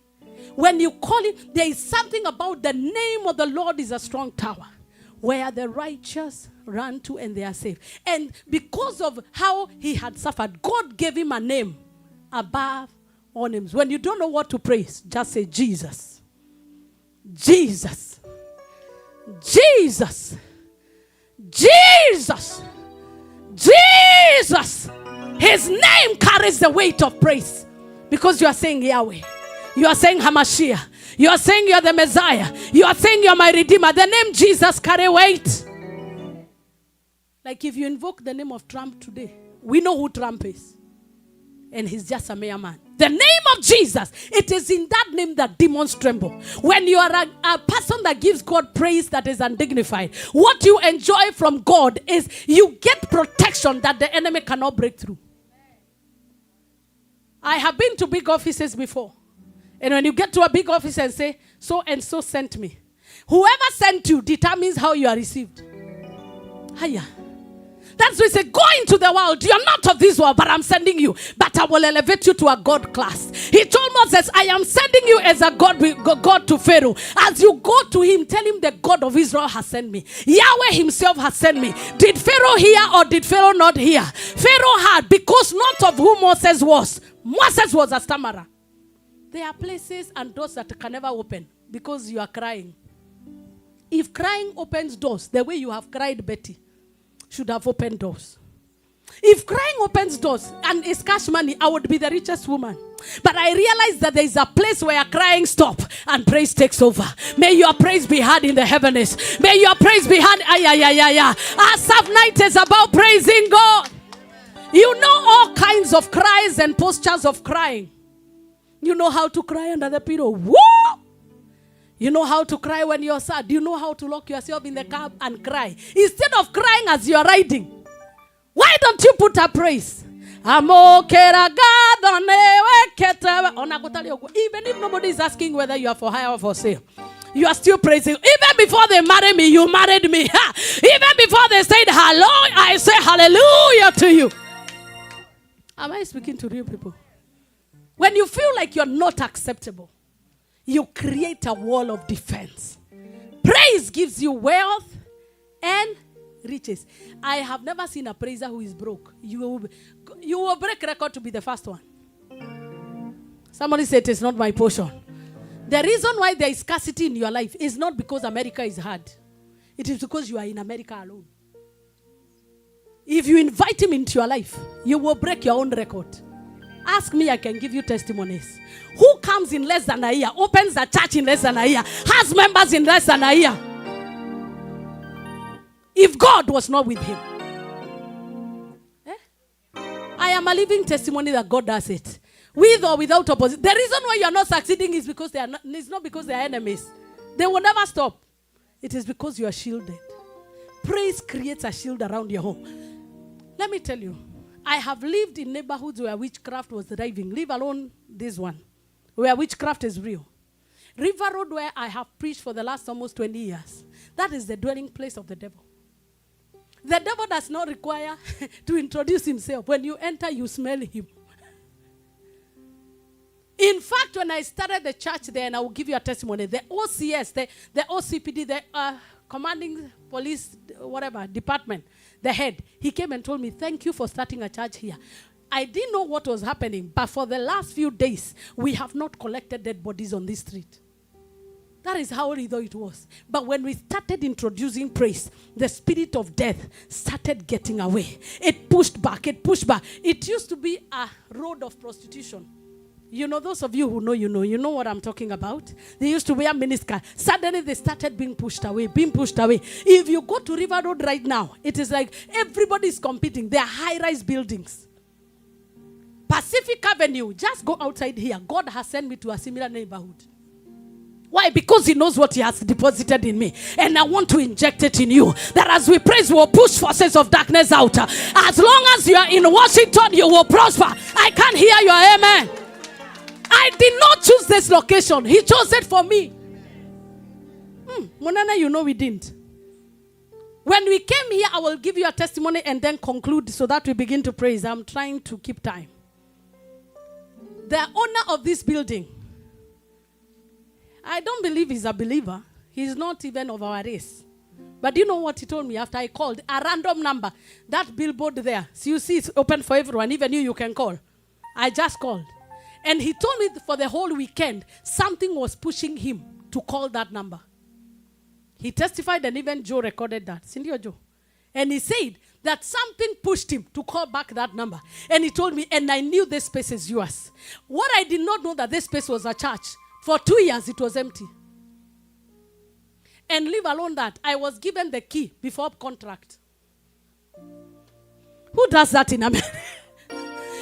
When you call him, there is something about the name of the Lord is a strong tower where the righteous run to and they are safe. And because of how he had suffered, God gave him a name above all names. When you don't know what to praise, just say Jesus. Jesus. Jesus. Jesus. Jesus. His name carries the weight of praise. Because you are saying Yahweh. You are saying Hamashiach. You are saying you are the Messiah. You are saying you are my Redeemer. The name Jesus carries weight. Like if you invoke the name of Trump today, we know who Trump is. And he's just a mere man. The name of Jesus, it is in that name that demons tremble. When you are a person that gives God praise that is undignified, what you enjoy from God is you get protection that the enemy cannot break through. I have been to big offices before. And when you get to a big office and say, so and so sent me. Whoever sent you determines how you are received. Hiya. That's why he said, go into the world. You're not of this world, but I'm sending you. But I will elevate you to a God class. He told Moses, I am sending you as a God to Pharaoh. As you go to him, tell him the God of Israel has sent me. Yahweh himself has sent me. Did Pharaoh hear or did Pharaoh not hear? Pharaoh had, because not of who Moses was. Moses was a stammerer. There are places and doors that can never open because you are crying. If crying opens doors, the way you have cried, Betty, should have opened doors. If crying opens doors and is cash money, I would be the richest woman. But I realize that there is a place where crying stops and praise takes over. May your praise be heard in the heavens. May your praise be heard. Asaph night is about praising God. You know all kinds of cries and postures of crying. You know how to cry under the pillow. Woo! You know how to cry when you're sad. You know how to lock yourself in the cab and cry. Instead of crying as you're riding, why don't you put a praise? Even if nobody is asking whether you are for hire or for sale, you are still praising. Even before they married me, you married me. Even before they said hello, I say hallelujah to you. Am I speaking to real people? When you feel like you're not acceptable, you create a wall of defense. Praise gives you wealth and riches. I have never seen a praiser who is broke. You will break record to be the first one. Somebody said it's not my portion. The reason why there is scarcity in your life is not because America is hard. It is because you are in America alone. If you invite him into your life, you will break your own record. Ask me, I can give you testimonies. Who comes in less than a year, opens a church in less than a year, has members in less than a year? If God was not with him. I am a living testimony that God does it. With or without opposition. The reason why you are not succeeding is because it's not because they are enemies. They will never stop. It is because you are shielded. Praise creates a shield around your home. Let me tell you, I have lived in neighborhoods where witchcraft was thriving. Leave alone this one, where witchcraft is real. River Road, where I have preached for the last almost 20 years. That is the dwelling place of the devil. The devil does not require to introduce himself. When you enter, you smell him. In fact, when I started the church there, and I will give you a testimony, the OCS, the OCPD, the commanding police, whatever, department, the head, he came and told me, thank you for starting a church here. I didn't know what was happening, but for the last few days, we have not collected dead bodies on this street. That is how little it was. But when we started introducing praise, the spirit of death started getting away. It pushed back. It used to be a road of prostitution. You know, those of you who know, you know what I'm talking about. They used to wear miniskirt. Suddenly they started being pushed away. If you go to River Road right now, it is like everybody is competing. They are high-rise buildings. Pacific Avenue, just go outside here. God has sent me to a similar neighborhood. Why? Because he knows what he has deposited in me. And I want to inject it in you. That as we praise, we will push forces of darkness out. As long as you are in Washington, you will prosper. I can't hear your amen. I did not choose this location. He chose it for me. Monana, you know we didn't. When we came here, I will give you a testimony and then conclude so that we begin to praise. I'm trying to keep time. The owner of this building, I don't believe he's a believer. He's not even of our race. But do you know what he told me after I called? A random number. That billboard there. So you see it's open for everyone. Even you can call. I just called. And he told me for the whole weekend, something was pushing him to call that number. He testified and even Joe recorded that. Cindy Joe. And he said that something pushed him to call back that number. And he told me, and I knew this space is yours. What I did not know that this space was a church. For 2 years, it was empty. And leave alone that, I was given the key before contract. Who does that in America?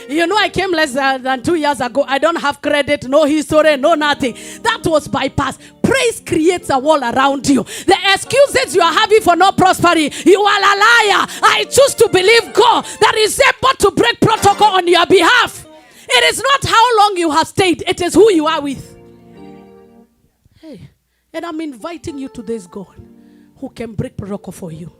You know, I came less than 2 years ago. I don't have credit, no history, no nothing. That was bypass. Praise creates a wall around you. The excuses you are having for not prospering, you are a liar. I choose to believe God that is able to break protocol on your behalf. It is not how long you have stayed. It is who you are with. And I'm inviting you to this God who can break protocol for you.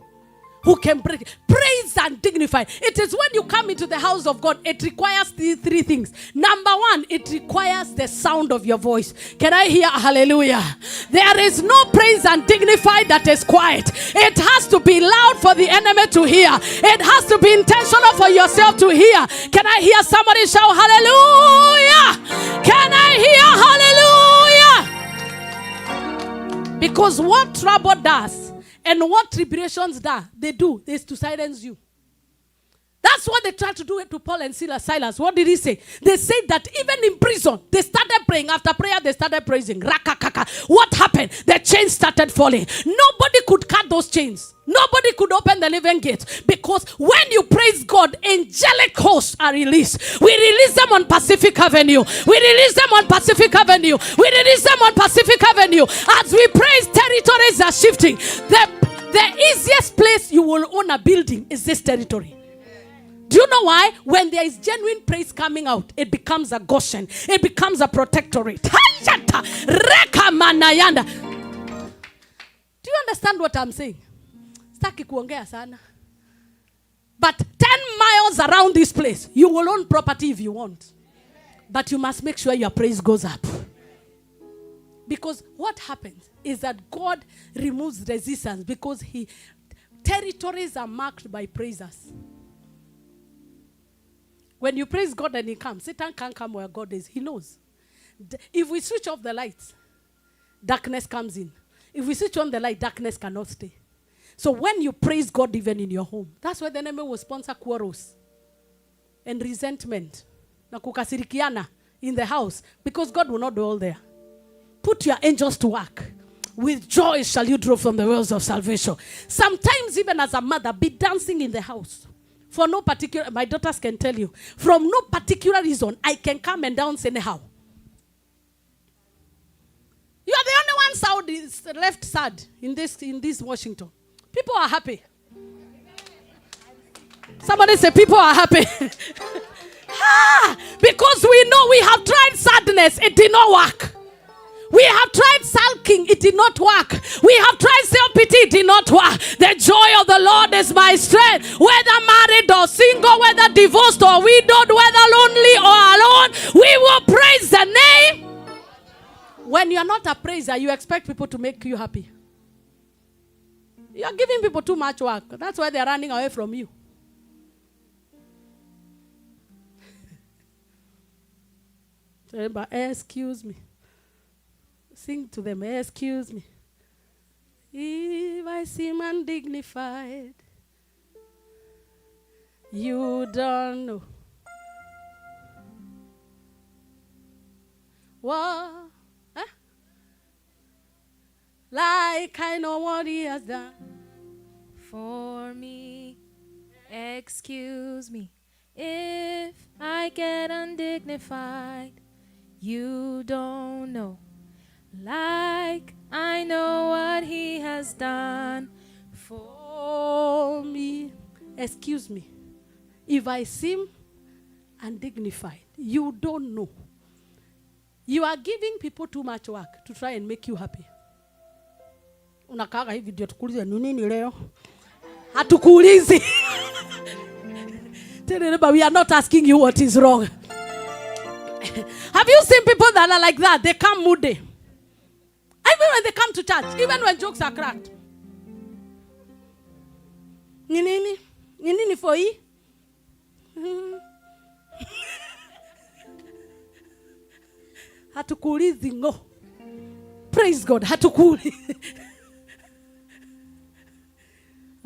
Who can break, praise and dignify. It is when you come into the house of God, it requires these three things. Number one, it requires the sound of your voice. Can I hear hallelujah? There is no praise and dignify that is quiet. It has to be loud for the enemy to hear. It has to be intentional for yourself to hear. Can I hear somebody shout hallelujah? Can I hear hallelujah? Because what trouble does and what tribulations they do is to silence you. That's what they tried to do to Paul and Silas. What did he say? They said that even in prison, they started praying. After prayer, they started praising. Rakakaka. What happened? The chains started falling. Nobody could cut those chains. Nobody could open the living gate. Because when you praise God, angelic hosts are released. We release them on Pacific Avenue. We release them on Pacific Avenue. We release them on Pacific Avenue. As we praise, territories are shifting. The easiest place you will own a building is this territory. Do you know why? When there is genuine praise coming out, it becomes a Goshen. It becomes a protectorate. Do you understand what I'm saying? But 10 miles around this place, you will own property if you want. But you must make sure your praise goes up. Because what happens is that God removes resistance because territories are marked by praisers. When you praise God and he comes, Satan can't come where God is. He knows. If we switch off the lights, darkness comes in. If we switch on the light, darkness cannot stay. So when you praise God even in your home, that's why the enemy will sponsor quarrels and resentment. Na kukasirikiana in the house. Because God will not dwell there. Put your angels to work. With joy shall you draw from the wells of salvation. Sometimes even as a mother, be dancing in the house. For no particular, my daughters can tell you, from no particular reason, I can come and dance anyhow. You are the only one left sad in this Washington. People are happy. Somebody say people are happy. Because we know we have tried sadness, it did not work. We have tried sulking, it did not work. We have tried self-pity, it did not work. The joy of the Lord is my strength. Whether married or single, whether divorced or widowed, whether lonely or alone, we will praise the name. When you are not a praiser, you expect people to make you happy. You are giving people too much work. That's why they are running away from you. Remember, excuse me. Sing to them, excuse me. If I seem undignified, you don't know. What? Huh? Like I know what he has done For me, excuse me, if I get undignified, you don't know. Like I know what he has done for me. Excuse me. If I seem undignified, you don't know. You are giving people too much work to try and make you happy. Unakaga hivi ndio tukuulize ni nini leo? Hatukuulizi. But we are not asking you what is wrong. Have you seen people that are like that? They come moody. Even when they come to church, even when jokes are cracked. Ni nini for you? Hatukuulizi ngo. Praise God. Hatukuulizi.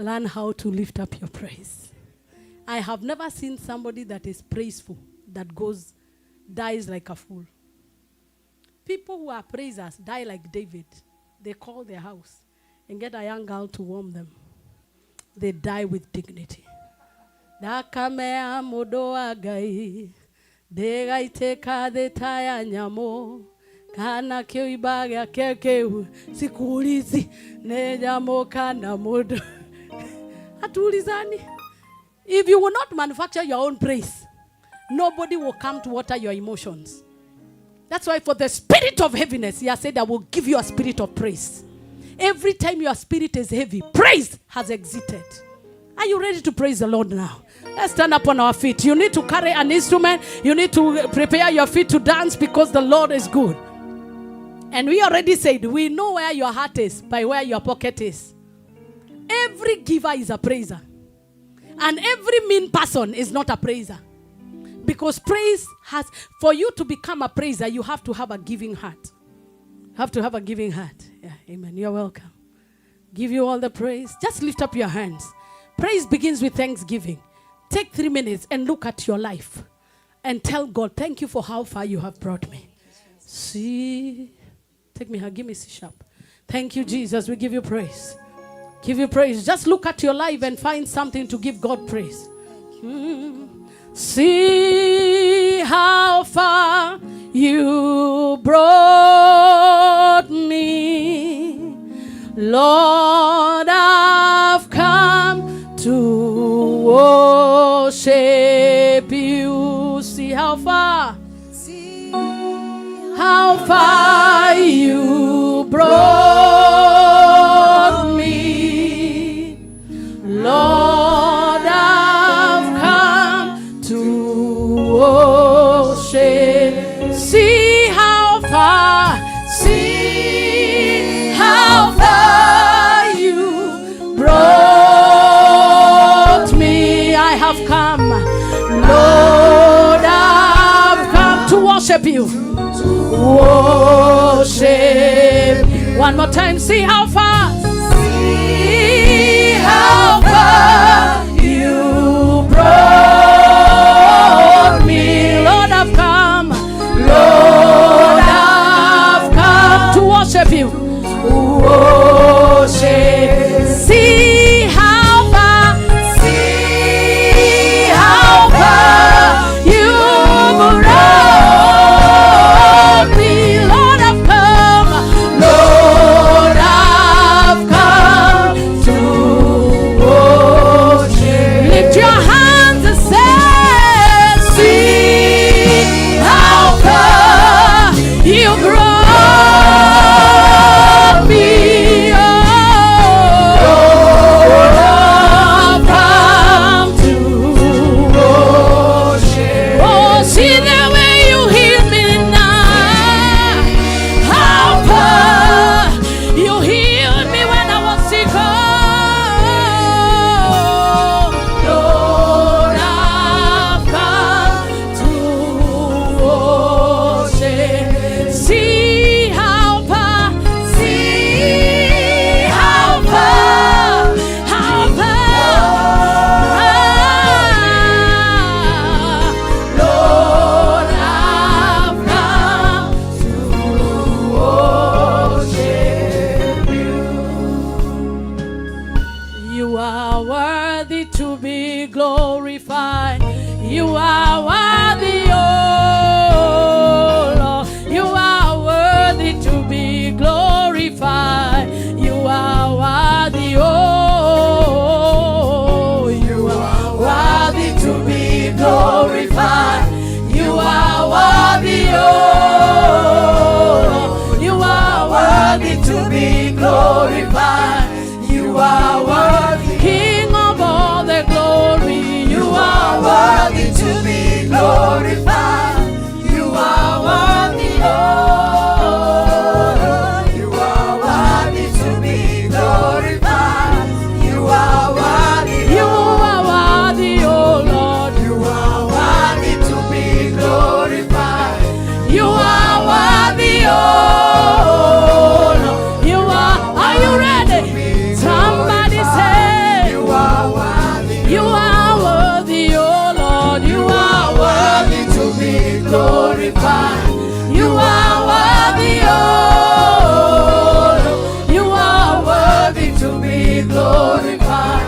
Learn how to lift up your praise. I have never seen somebody that is praiseful that dies like a fool. People who are praisers die like David. They call their house and get a young girl to warm them. They die with dignity. Dakamea modoa gai, degaiteka detaya nyamo, kana kioibaga kekeu, sikuulizi, ne nyamo kana modo. Hatulizani. If you will not manufacture your own praise, nobody will come to water your emotions. That's why for the spirit of heaviness, he has said, I will give you a spirit of praise. Every time your spirit is heavy, praise has exited. Are you ready to praise the Lord now? Let's stand up on our feet. You need to carry an instrument. You need to prepare your feet to dance because the Lord is good. And we already said, we know where your heart is by where your pocket is. Every giver is a praiser. And every mean person is not a praiser. Because praise has, for you to become a praiser, you have to have a giving heart. You have to have a giving heart. Yeah, amen. You're welcome. Give you all the praise. Just lift up your hands. Praise begins with thanksgiving. Take 3 minutes and look at your life. And tell God, thank you for how far you have brought me. C. Take me here. Give me C sharp. Thank you, Jesus. We give you praise. Give you praise. Just look at your life and find something to give God praise. See how far you brought me. Lord, I've come to worship you. See how far you brought me. Lord, I've come to worship. See how far you brought me. I have come, Lord, I've come to worship you. Worship. One more time, see how far. See worship you. Worship. See how far you brought me. Lord, I've come. Lord, I've come to worship. Lift your hands and say, See how far you brought me. Lord, I've come to worship. Oh, see the way you heal me now. How far you healed me when I was sick. Oh, Lord, I've come to worship. see how far, how far. Lord, I've come to worship you. You are worthy to be glorified. You are worthy, oh Lord. You are worthy to be glorified. You are worthy, oh. You are worthy to be glorified. You are worthy, oh. You are worthy to be glorified. You are worthy, King of all the glory. You are worthy to be glorified. You are worthy, oh. You are worthy to be glorified. You are worthy, You are worthy, oh Lord. You are worthy to be glorified. You are worthy, oh Lord. You are you ready? Somebody say, You are worthy. you are worthy, oh Lord. You are Worthy to be glorified. You are worthy, oh Lord. You are Worthy to be glorified.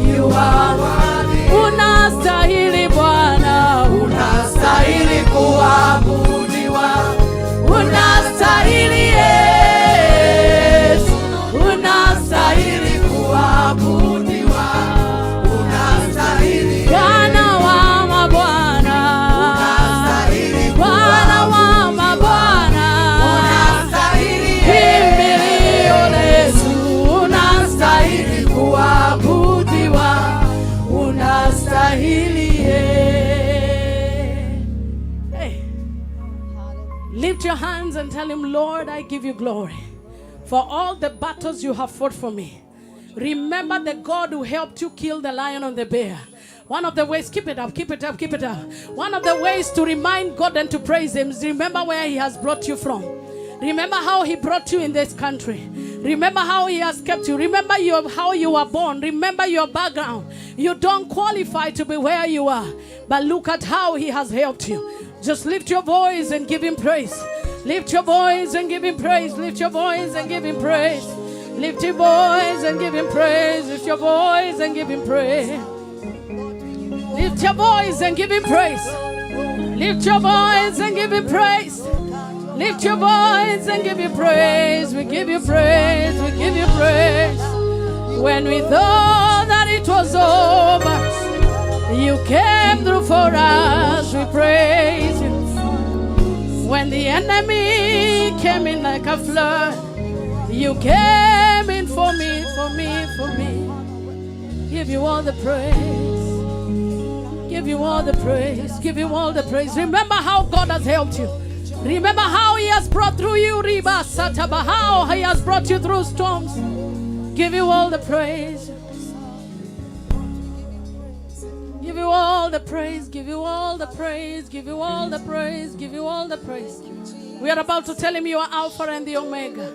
You are worthy. unastahili Bwana, Unastahili kuabudiwa. unastahili Yesu, unastahili Kuabudiwa. Unastahili. Bwana wa mabwana, Unastahili Bwana wa mabwana, Unastahili. kimbilio letu, unastahili Kuabudiwa. unastahili Hey. Lift your hands and tell him, Lord, I give you glory for all the battles you have fought for me. Remember the God who helped you kill the lion and the bear. One of the ways, keep it up, keep it up, keep it up. One of the ways to remind God and to praise him is remember where he has brought you from. Remember how he brought you in this country. Remember how he has kept you. Remember how you were born. Remember your background. You don't qualify to be where you are. But look at how he has helped you. Just lift your voice and give him praise. Lift your voice and give him praise. Lift your voice and give him praise. Lift your voice and give him praise. Lift your voice and give him praise. Lift your voice and give him praise. Lift your voice and give him praise. Lift your voice and give you praise. We give you praise. We give you praise. When we thought that it was over, you came through for us. We praise you. When the enemy came in like a flood, you came in for me, for me, for me. Give you all the praise. Give you all the praise. Give you all the praise. Remember how God has helped you. Remember how he has brought through you, Riba Sataba, how he has brought you through storms. Give you all the praise. Give you all the praise. Give you all the praise. Give you all the praise. Give you all the praise. We are about to tell him you are Alpha and the Omega.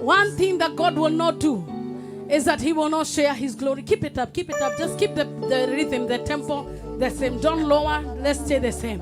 One thing that God will not do is that he will not share his glory. Keep it up, keep it up. Just keep the rhythm, the tempo the same. Don't lower. Let's stay the same.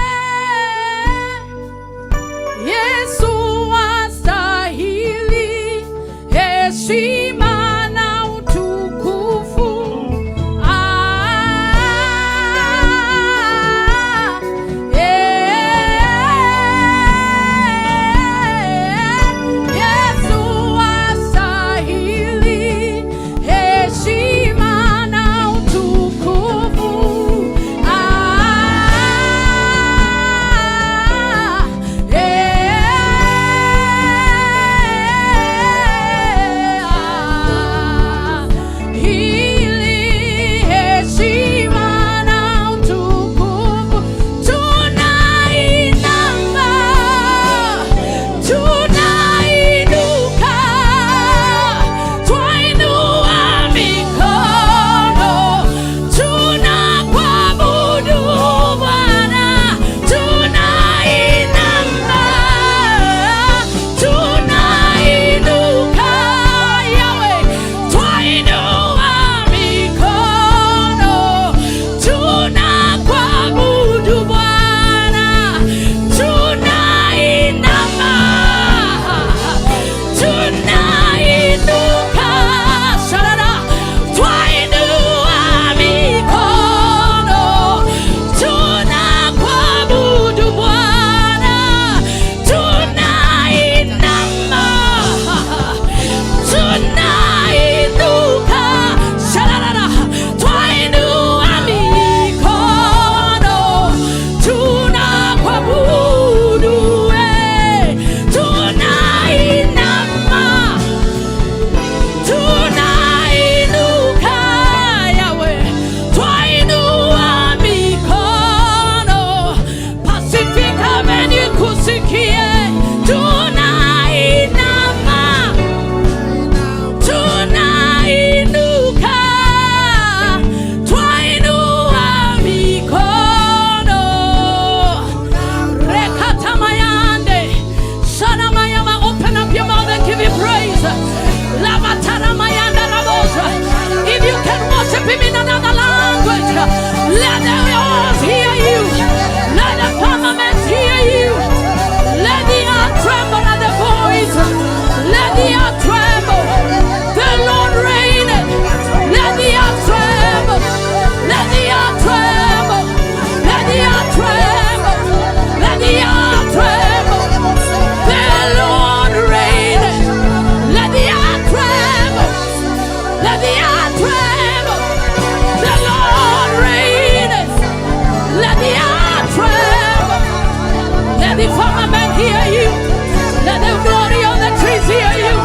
hear you.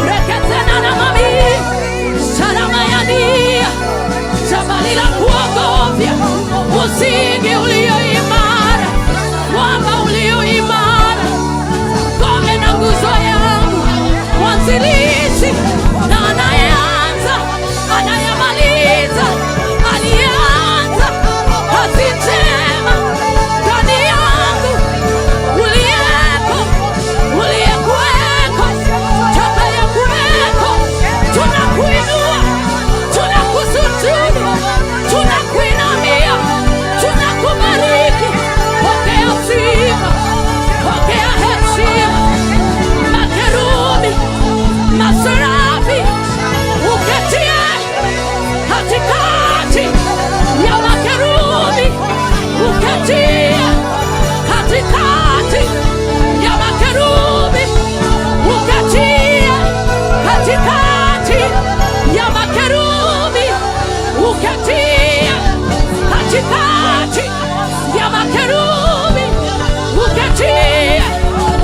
Rekezenana mami, Sharamayani, Shabalila kuogofya, usingi ulio imara, mwamba ulio imara, ngome na nguzo yangu, mwanzilishi na anayeanza, anayemaliza, alianza kazi njema ndani yangu. Uliyeko, uliyekuweko, takayekuweko, tunakuinua, tunakusujudu, tunakuinamia, tunakubariki. Pokea sifa, pokea heshima. Makerubi, maserafi, uketie katikati ya makerubi, uketie katikati ya makerubi, uketie katikati ya makerubi, uketie katikati ya makerubi, uketie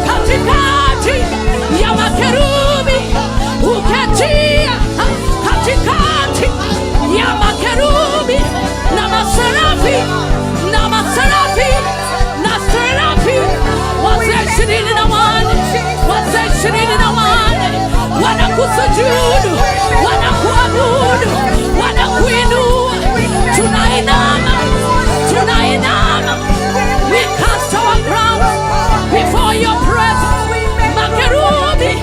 katikati ya makerubi, uketie katikati ya makerubi na maserafi, na maserafi, na serafi, wazee 24, wazee 24 wanakusujudu, wanakuabudu, wanakuinua. Tunainama, tunainama. We cast our crowns before your presence. Makerubi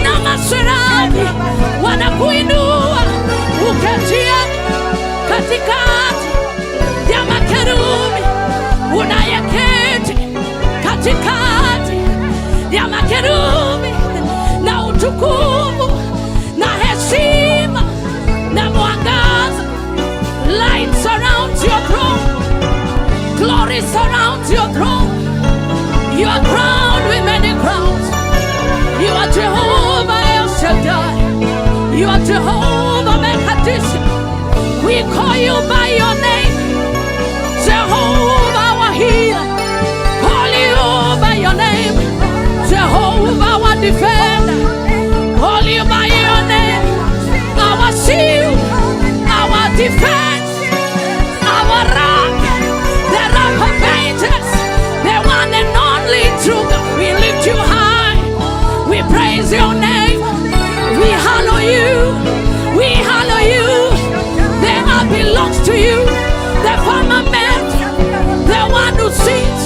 na maserafi wanakuinua, uketia katikati ya makerubi, unayeketi katikati ya makerubi, na utukufu na heshima na mwangaza. Light surrounds your throne, glory surrounds your throne. You are crowned with many crowns. You are Jehovah El Shaddai. You are Jehovah Mekadishim. We call you by your name, Jehovah our healer. Call you by your name, Jehovah our defender. Call you by your name, our shield, our defense, our rock, the rock of ages, the one and only true God. We lift you high, we praise your name, we hallow you, we hallow you. The earth belongs to you, the firmament, the one who sits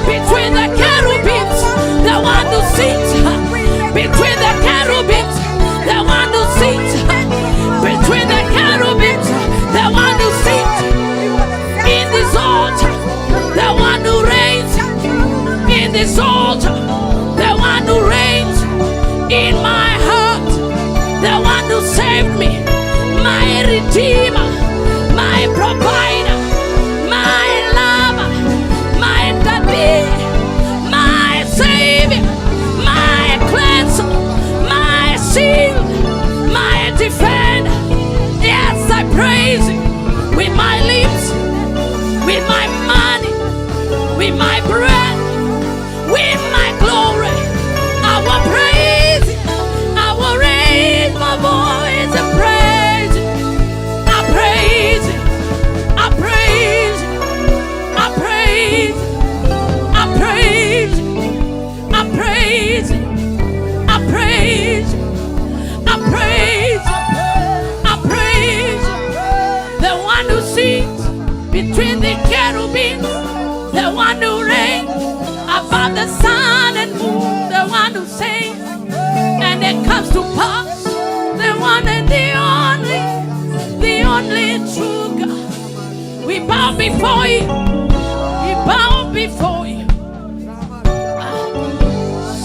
between the cherubims, the one who sits between the cherubims, the one who sits between the cherubims, the one who sits in this altar, the one who reigns in this altar, the one who reigns in my heart, the one who saved me, my redeemer, my provider, my lover, my daddy, my savior, my cleanser, my shield, my defender. Yes, I praise you with my lips, with my money, with my breath, with my glory. I will praise you, I will raise my voice and praise you. I praise you, I praise you, I praise you, I praise you, I praise you, I praise you, I praise you, I praise you. The one who sits between the cherubims, the one who reigns above the sun and moon, the one who says, and it comes to pass, the one and the only true God. We bow before you, we bow before you.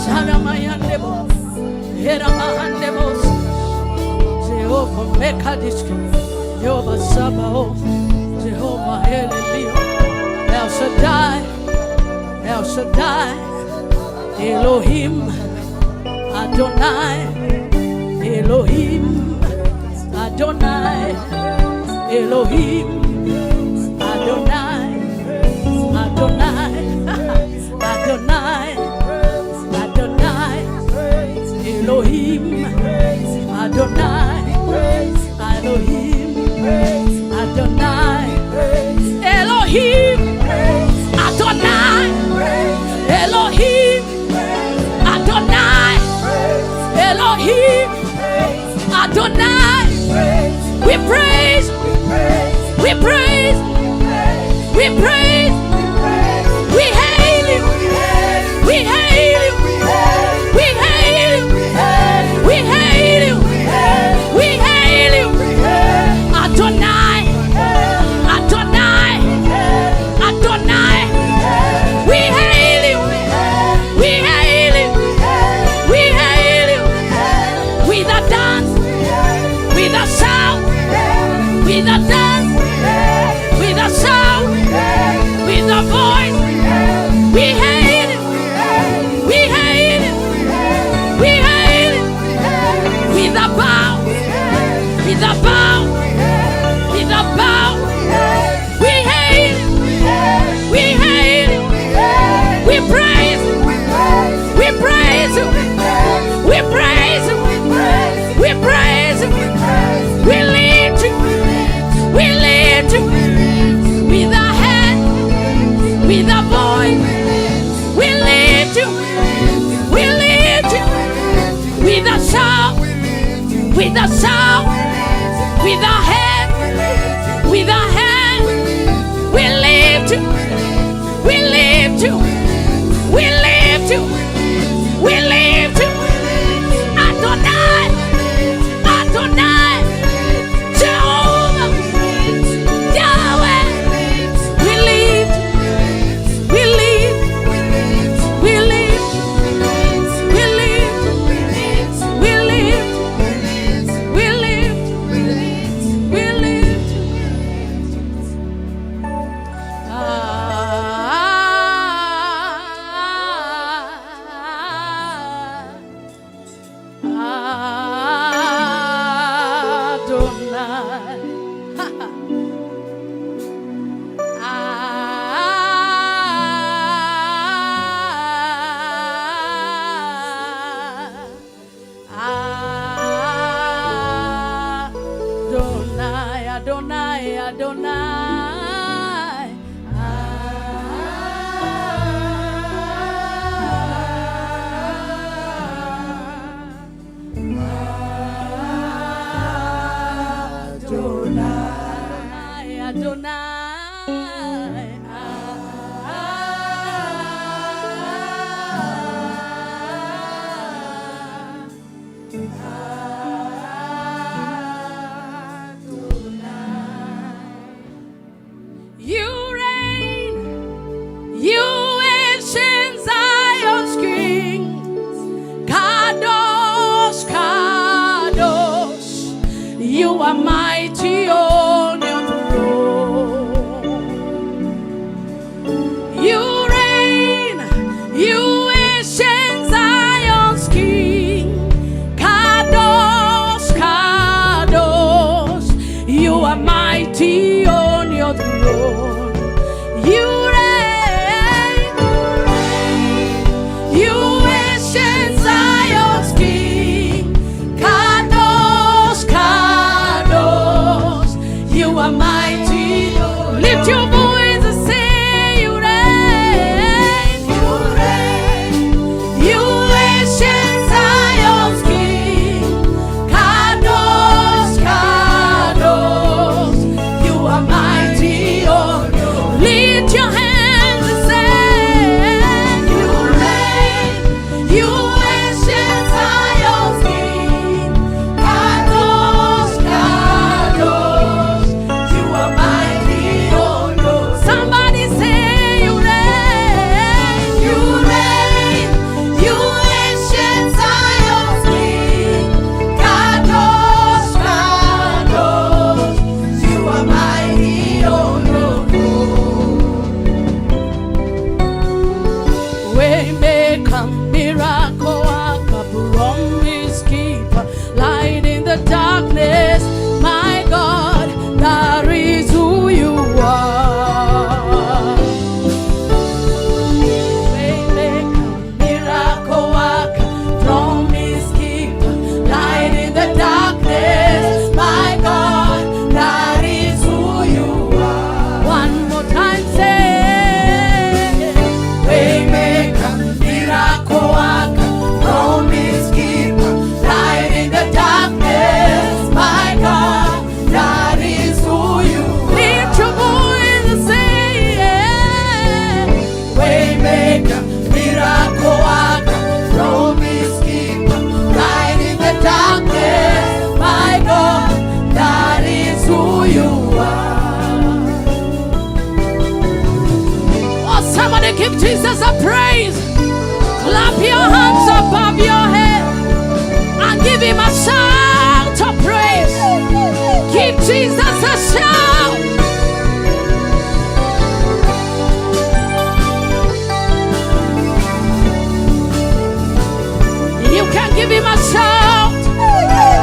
Shalamayandebo, Heramahandebo, Jehovah Mekadishki, Jehovah Sabaoth, Jehovah Elelio, El Shaddai, El Shaddai, Elohim, Adonai, Elohim, Adonai, Elohim, Adonai, Adonai, Adonai, Adonai, Elohim, Adonai, Elohim, Adonai, Elohim, Adonai, Elohim, Adonai, Elohim, Adonai. We praise, we praise, we praise, we hail you, we hail you, we hail you, we hail you, we hail you, Adonai, Adonai, Adonai. We hail you, we hail you, we hail you, with a dance, with a shout, with a dance, with a shout, with a voice. We hail it, we hail it, we hail it, with a bow, with a bow, with a bow. We hail it, we hail it, we praise it, we praise it, we praise it, we praise it, we lift you, we lift you, with a hand, with a voice, we lift you, we lift you, with a shout, with a shout, with a hand, with a hand, we lift you, we lift you, we lift you, we lift you, Adonai, Adonai, Jehovah, Yahweh, we lift, we lift, we lift, we lift, we lift, we lift, we lift. Adonai, Adonai, Adonai, Adonai. You reign, you ancient Zion's King, Kadosh, Kadosh, you are mighty on your throne. You reign, you ancient Zion's King, Kadosh, Kadosh, you are mighty on your throne. You reign, you ancient Zion's King, Kadosh, Kadosh. praise. Clap your hands above your head and give him a shout of praise. Give Jesus a shout. You can give him a shout.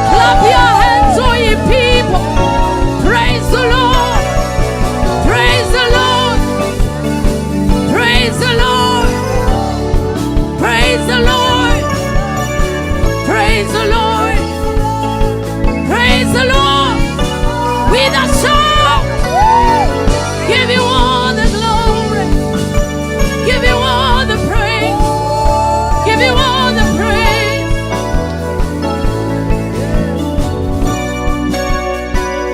Clap your hands, all ye people. Praise the Lord. Praise the Lord. Praise the Lord. Praise the Lord. Praise the Lord. Praise the Lord. With a shout. Give you all the glory. Give you all the praise. Give you all the praise.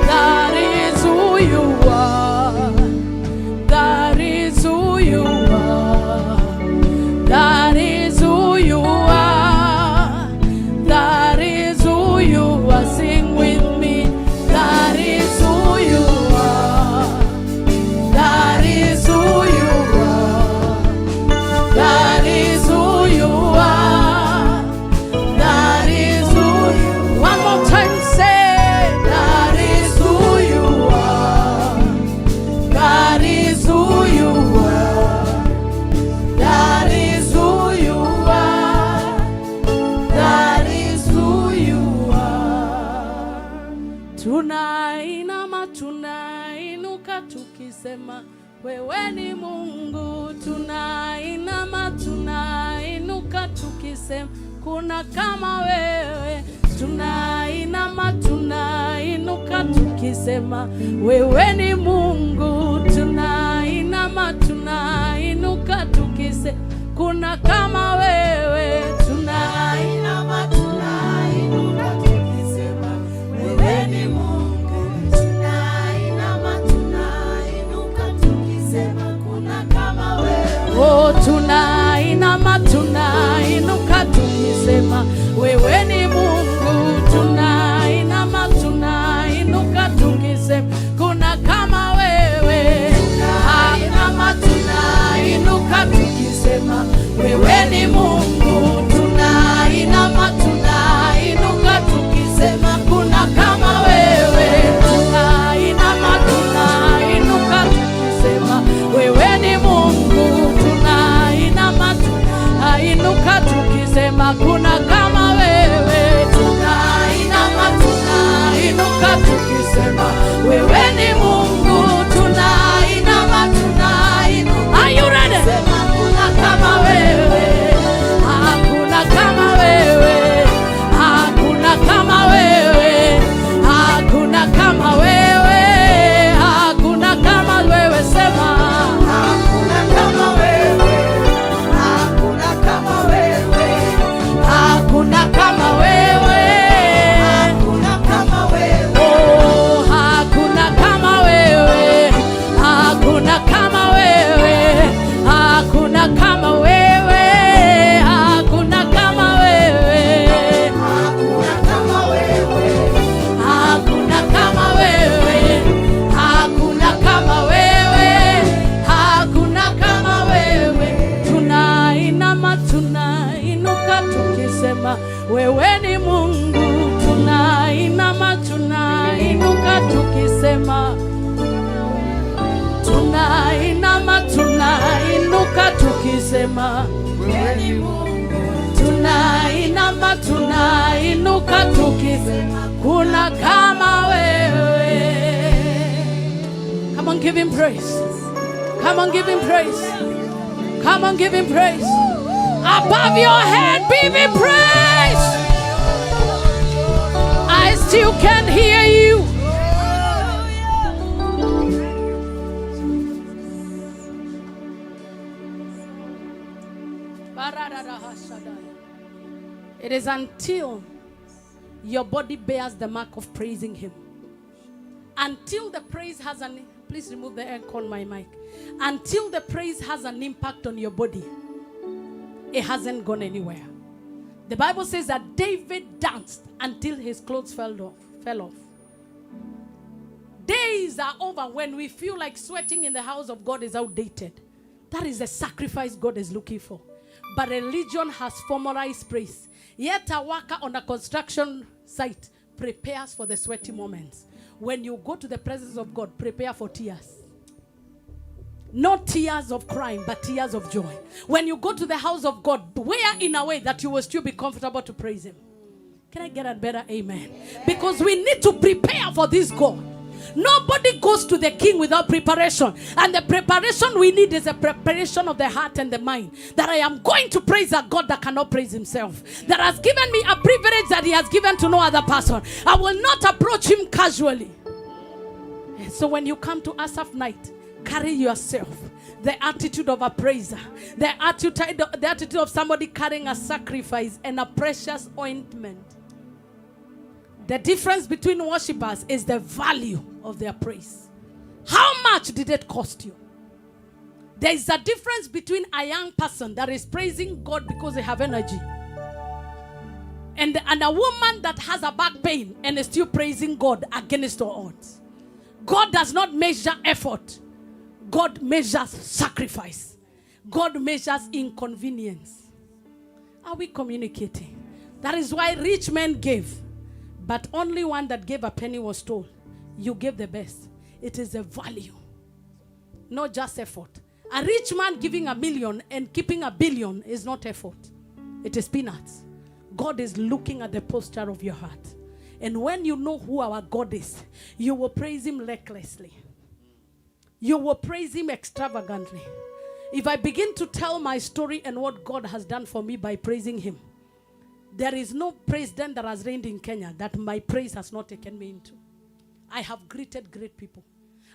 That is who you are. That is who you are. That is who you are. That is who you are. Sing with me. That is who you are. That is who you are. That is who you are. That is who you are. One more time, say, that is who you are. That is who you are. That is who you are. That is who you are. Tunainama, tunainuka tukisema wewe ni Mungu. Tunainama, tunainuka tukisema kuna kama wewe. Tunainama, tunainuka tukisema wewe ni Mungu. Tunainama, tunainuka tukisema kuna kama wewe. Tunainama, tunainuka tukisema wewe ni Mungu. Tunainama, tunainuka tukisema kuna kama wewe. Oh, tunainama, tunainuka tukisema wewe ni Mungu. Tunainama, tunainuka tukisema kuna kama wewe. Tunainama, tunainuka tukisema wewe ni Mungu. Tunainama, tunainuka tukisema kuna kama wewe. Tunainama, tunainuka tukisema wewe ni Mungu. Tunainama, tunainuka tukisema kuna kama wewe. Tunainama, tunainuka tukisema wewe ni Mungu. Tunainama, tunainuka. Are you ready? Hakuna kama wewe. Hakuna kama wewe. Hakuna kama wewe. Hakuna kama wewe. Hakuna kama wewe. Sema hakuna kama wewe. Hakuna kama wewe. Hakuna kama wewe. Hakuna kama wewe. Oh, hakuna kama wewe. Hakuna kama wewe. Hakuna kama wewe. Hakuna kama wewe. Hakuna kama wewe. Hakuna kama wewe. Hakuna kama wewe. Hakuna kama wewe. Tunainama, tunainuka tukisema wewe ni Mungu. Tunainama, tunainuka tukisema. Tunainama, tunainuka tukisema wewe ni Mungu. Tunainama, tunainuka tukisema kuna kama wewe. Come on, give him praise. Come on, give him praise. Come on, give him praise. Above your head, give him praise. I still can hear you. It is until your body bears the mark of praising him. Until the praise has an... Please remove the air on my mic. Until the praise has an impact on your body, it hasn't gone anywhere. The Bible says that David danced until his clothes fell off. Days are over when we feel like sweating in the house of God is outdated. That is the sacrifice God is looking for. but religion has formalized praise. Yet a worker on a construction site prepares for the sweaty moments. When you go to the presence of God, prepare for tears. Not tears of crime, but tears of joy. When you go to the house of God, wear in a way that you will still be comfortable to praise him. Can I get a better amen? Because we need to prepare for this God. Nobody goes to the king without preparation. And the preparation we need is a preparation of the heart and the mind. That I am going to praise a God that cannot praise himself. That has given me a privilege that he has given to no other person. I will not approach him casually. And so when you come to Asaph night, carry yourself the attitude of a praiser, the attitude of somebody carrying a sacrifice and a precious ointment. The difference between worshippers is the value of their praise. How much did it cost you? There is a difference between a young person that is praising God because they have energy and a woman that has a back pain and is still praising God against all odds. God does not measure effort. God measures sacrifice. God measures inconvenience. Are we communicating? That is why rich men gave, but only one that gave a penny was told, you gave the best. It is a value, not just effort. A rich man giving $1 million and keeping $1 billion is not effort. It is peanuts. God is looking at the posture of your heart. And when you know who our God is, you will praise him recklessly. You will praise him extravagantly. If I begin to tell my story and what God has done for me by praising him, there is no president that has reigned in Kenya that my praise has not taken me into. I have greeted great people.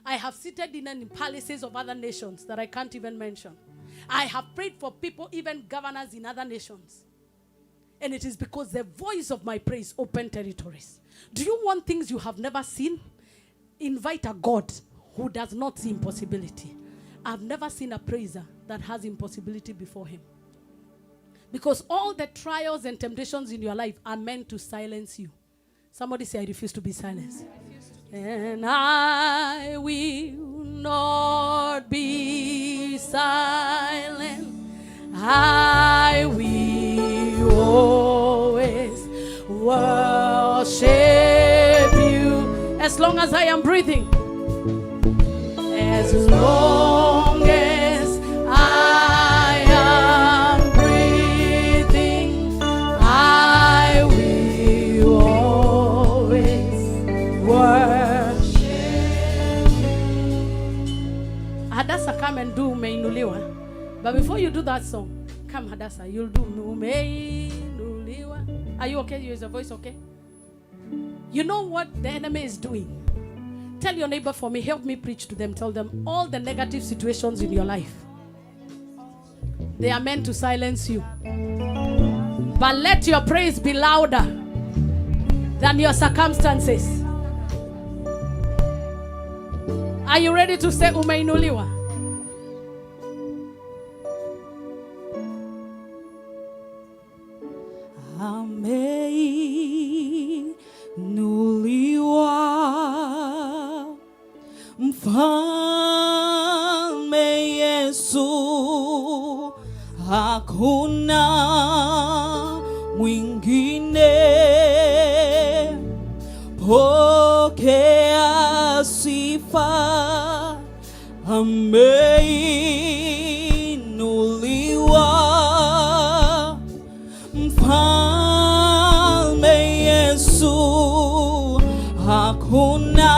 I have seated in palaces of other nations that I can't even mention. I have prayed for people, even governors in other nations. And it is because the voice of my praise opened territories. Do you want things you have never seen? Invite a God who does not see impossibility. I've never seen a praiser that has impossibility before him. Because all the trials and temptations in your life are meant to silence you. Somebody say, I refuse to be silenced. And I will not be silent. I will always worship you as long as I am breathing. As long as I am breathing, I will always worship you. Hadassah, come and do Umeinuliwa. But before you do that song, come Hadassah, you'll do Umeinuliwa. Are you okay? Is your voice okay? You know what the enemy is doing? Tell your neighbor for me, help me preach to them. Tell them all the negative situations in your life, they are meant to silence you. But let your praise be louder than your circumstances. Are you ready to say Umeinuliwa? Umeinuliwa Mfalme Yesu, hakuna mwingine. Pokea sifa, ameinuliwa. Mfalme Yesu, hakuna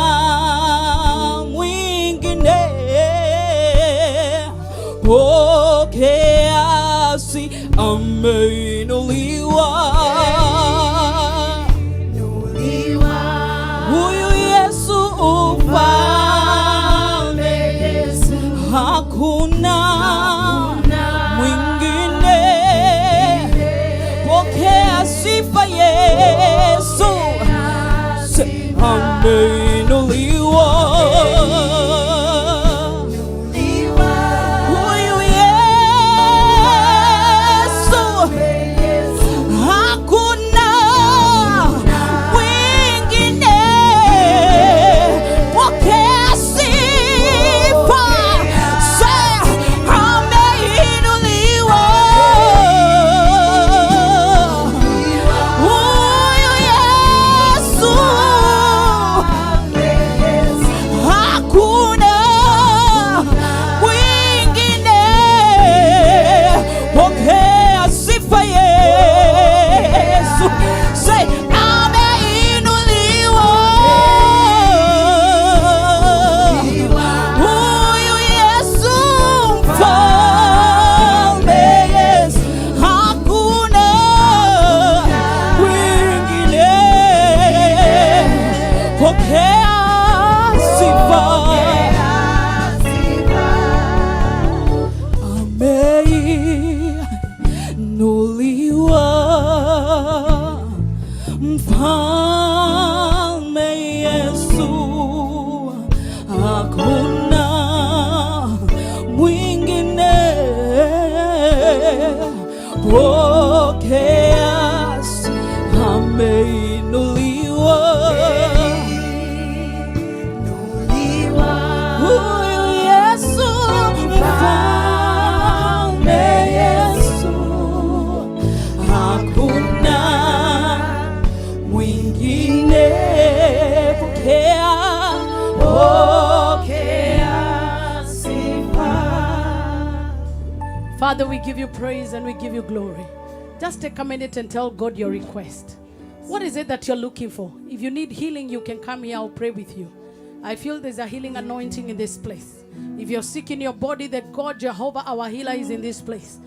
pokea si ameinuliwa. Huyu Yesu ufalme, hakuna mwingine. Pokea sifa Yesu, ameinuliwa. Father, we give you praise and we give you glory. Just take a minute and tell God your request. What is it that you're looking for? If you need healing, you can come here. I'll pray with you. I feel there's a healing anointing in this place. If you're sick in your body, that God, Jehovah, our healer, is in this place.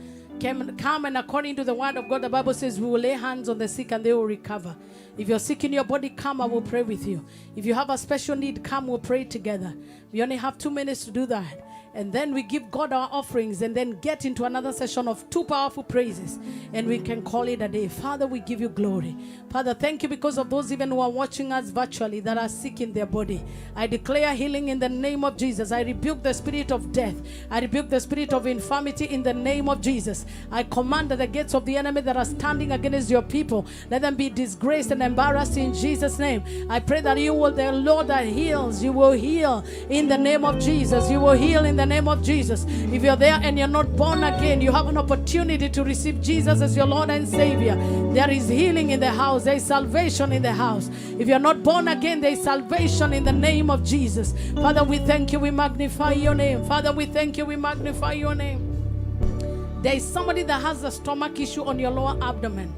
Come and according to the word of God, the Bible says we will lay hands on the sick and they will recover. If you're sick in your body, come, I will pray with you. If you have a special need, come, we'll pray together. We only have 2 minutes to do that. And then we give God our offerings and then get into another session of 2 powerful praises. And we can call it a day. Father, we give you glory. Father, thank you because of those even who are watching us virtually that are sick in their body. I declare healing in the name of Jesus. I rebuke the spirit of death. I rebuke the spirit of infirmity in the name of Jesus. I command that the gates of the enemy that are standing against your people, let them be disgraced and embarrassed in Jesus' name. I pray that you will, the Lord that heals, you will heal in the name of Jesus. You will heal in the name of Jesus. If you're there and you're not born again, you have an opportunity to receive Jesus as your Lord and Savior. There is healing in the house. There is salvation in the house. If you're not born again, there is salvation in the name of Jesus. Father, we thank you. We magnify your name. Father, we thank you. We magnify your name. There is somebody that has a stomach issue on your lower abdomen,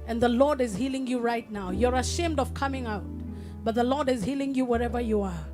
and the Lord is healing you right now. You're ashamed of coming out, but the Lord is healing you wherever you are.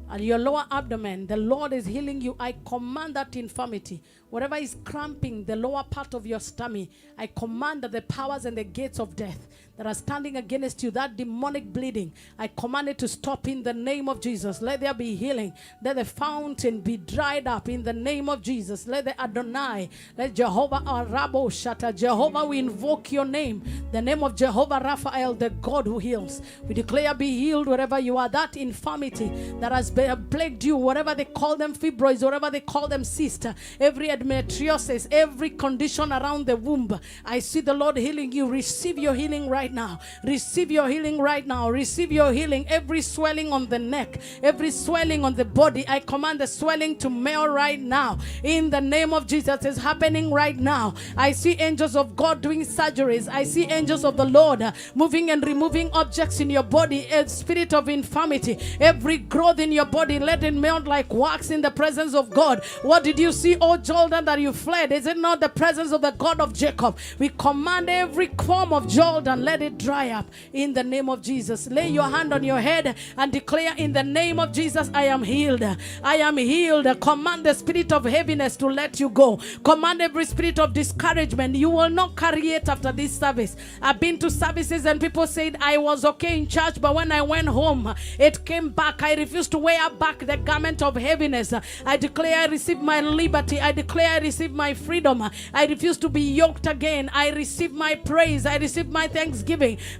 And your lower abdomen, the Lord is healing you. I command that infirmity, whatever is cramping the lower part of your stomach, I command that the powers and the gates of death that are standing against you, that demonic bleeding, I command it to stop in the name of Jesus. Let there be healing. Let the fountain be dried up in the name of Jesus. Let the Adonai, let Jehovah Arabo Shata, Jehovah, we invoke your name, the name of Jehovah Raphael, the God who heals. We declare be healed wherever you are. That infirmity that has plagued you, whatever they call them, fibroids, whatever they call them, cyst, every endometriosis, every condition around the womb, I see the Lord healing you. Receive your healing right now. Receive your healing right now. Receive your healing. Every swelling on the neck, every swelling on the body, I command the swelling to melt right now in the name of Jesus. It's happening right now. I see angels of God doing surgeries. I see angels of the Lord moving and removing objects in your body. A spirit of infirmity, every growth in your body, let it melt like wax in the presence of God. What did you see, oh Jordan, that you fled? Is it not the presence of the God of Jacob? We command every form of Jordan, let it dry up in the name of Jesus. Lay your hand on your head and declare, in the name of Jesus, I am healed. I am healed. Command the spirit of heaviness to let you go. Command every spirit of discouragement. You will not carry it after this service. I've been to services and people said I was okay in church, but when I went home, it came back. I refused to wear back the garment of heaviness. I declare I receive my liberty. I declare I receive my freedom. I refuse to be yoked again. I receive my praise. I receive my thanksgiving.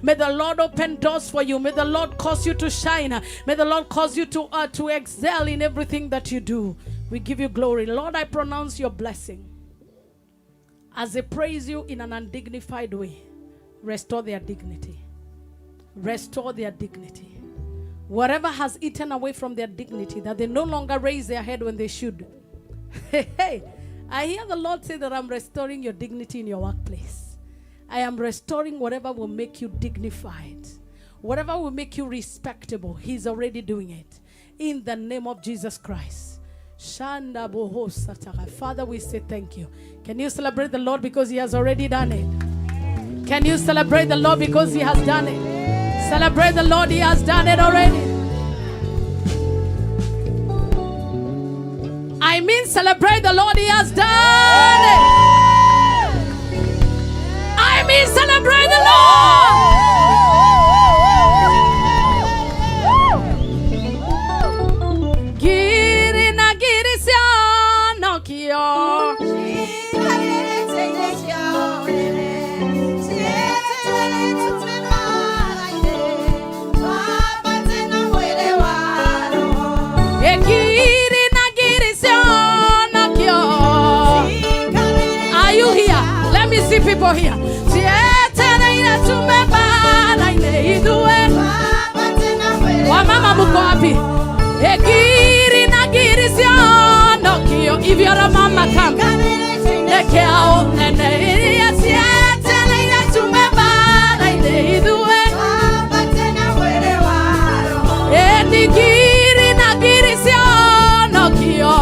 May the Lord open doors for you. May the Lord cause you to shine. May the Lord cause you to excel in everything that you do. We give you glory. Lord, I pronounce your blessing. As they praise you in an undignified way, restore their dignity. Restore their dignity. Whatever has eaten away from their dignity, that they no longer raise their head when they should. Hey, I hear the Lord say that I'm restoring your dignity in your workplace. I am restoring whatever will make you dignified. Whatever will make you respectable. He's already doing it. In the name of Jesus Christ. Father, we say thank you. Can you celebrate the Lord because he has already done it? Can you celebrate the Lord because he has done it? Celebrate the Lord, he has done it already. I mean, celebrate the Lord, he has done it. I mean, celebrate the Lord. cio. Ekiri na giri cio no kio. Are you here? Let me see people here. Tietereire tumebaraine idue. Wamama mko wapi? Ekiri na giri cio no kio. If you're a mama, come. Nekeo nene tietereire tumebaraine idue. Ekiri na giri cio no kio.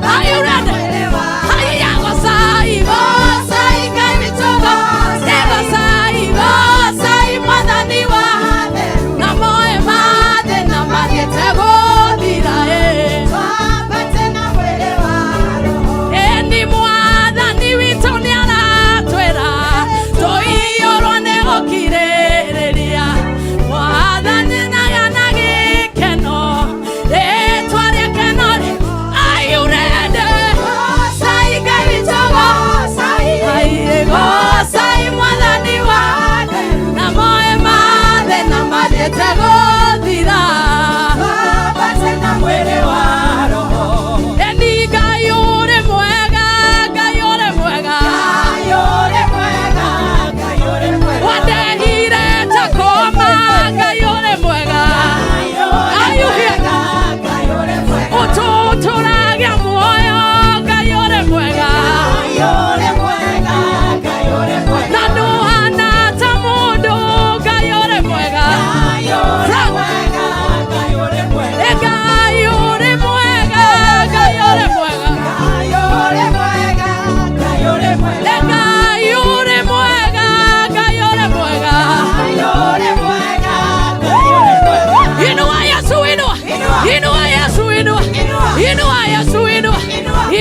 Are you ready?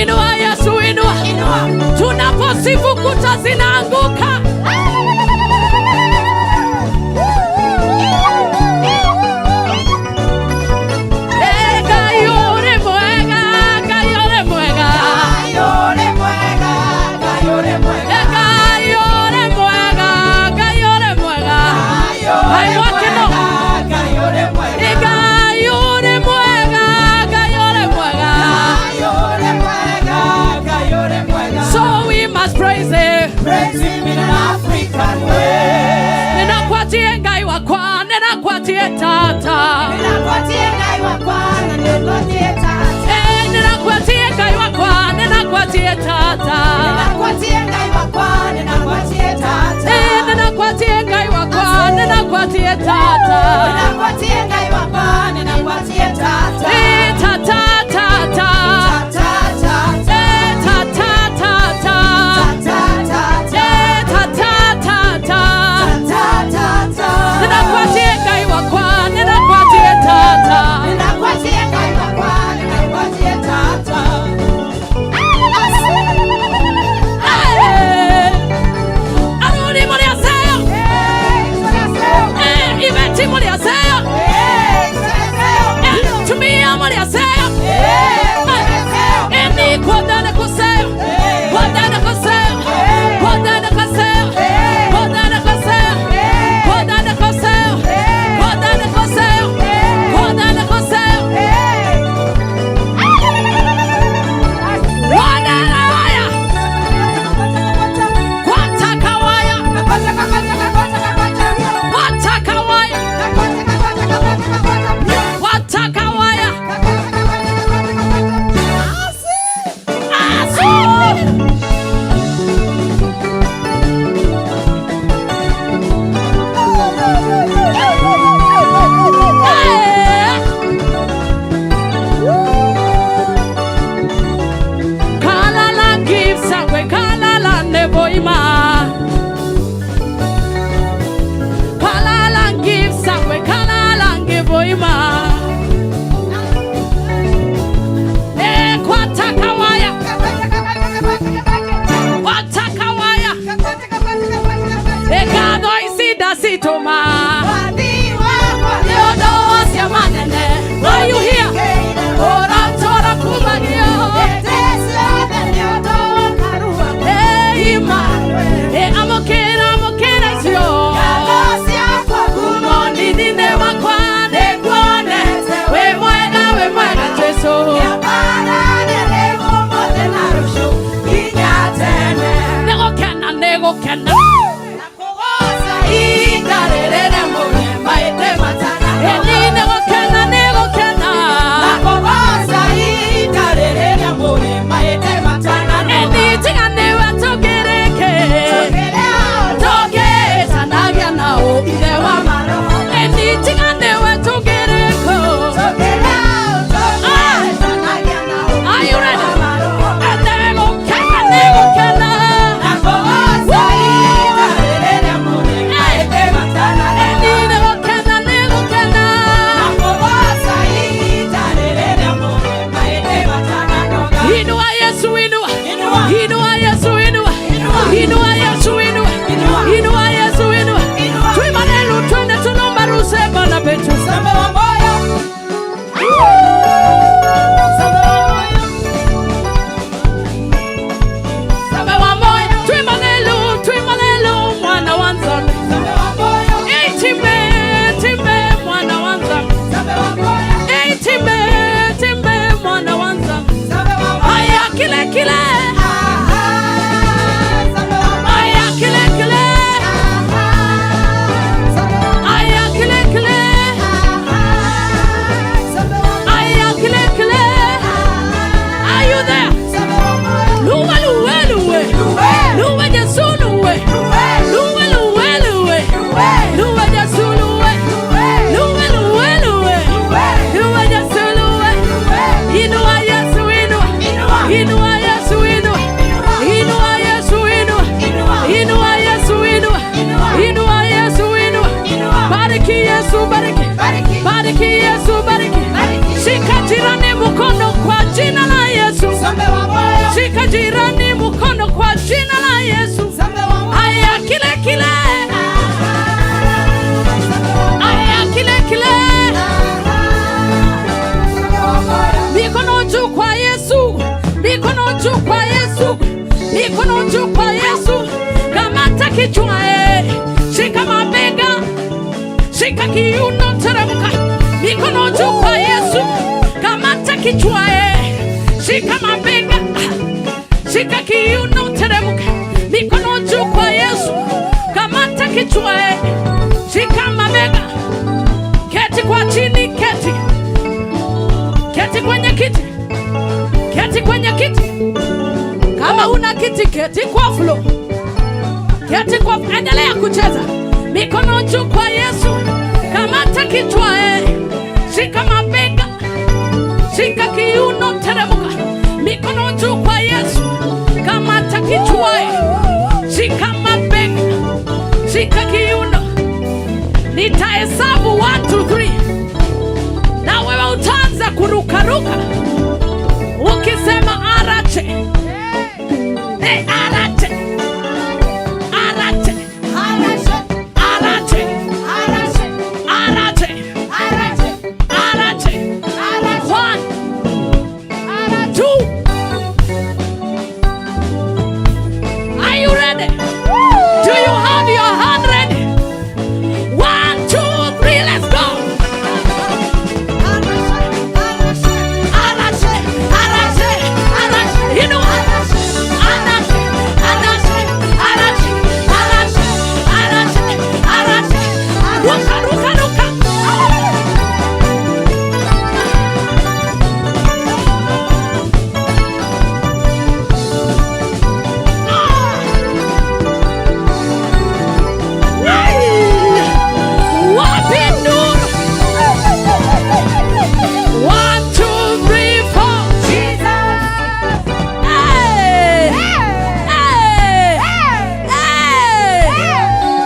Inua Yesu, inua. Tunaposifu kuta zinaanguka. Praise him in an African way. Ninakwatie ngai wakwa, ninakwatie tata. Ninakwatie ngai wakwa, ninakwatie tata. Ninakwatie ngai wakwa, ninakwatie tata. Ninakwatie ngai wakwa, ninakwatie tata. Ninakwatie ngai wakwa, ninakwatie tata. Ninakwatie ngai wakwa, ninakwatie tata. Tata tata. Shika kiuno teremka, mikono juu kwa Yesu, kamata kichwa shika mabega, shika kiuno teremka, mikono juu kwa Yesu, kamata kichwa shika mabega, keti kwa chini, keti kwenye kiti, keti kwenye kiti, kama una kiti keti kwa floor, keti kwa, endelea kucheza, mikono juu kwa Yesu, kamata kichwa shika mabega, shika kiuno teremka, mikono juu kwa Yesu, kamata kichwa shika mabega, shika kiuno. Nitahesabu 1 2 3, na wewe utaanza kurukaruka ukisema arache, arache, arache, arache, arache, arache, arache, 1 2. Are you ready? Do you have your hand ready? 1 2 3, let's go. Arache, arache, arache, you know, arache, arache, arache, arache, arache, arache, ruka, ruka, ruka. Wapindu. 1 2 3 4. Jesus. Hey. Hey. Hey.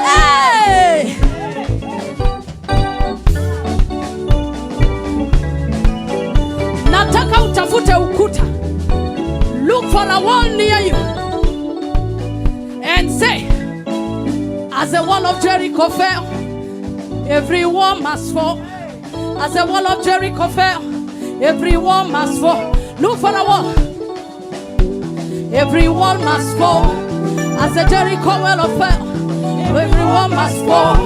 Hey. Nataka utafute ukuta. Look for a wall near you and say, as the wall of Jericho fell, every wall must fall. As the wall of Jericho fell, every wall must fall. Look for a wall. Every wall must fall. As the Jericho wall fell, everyone must fall.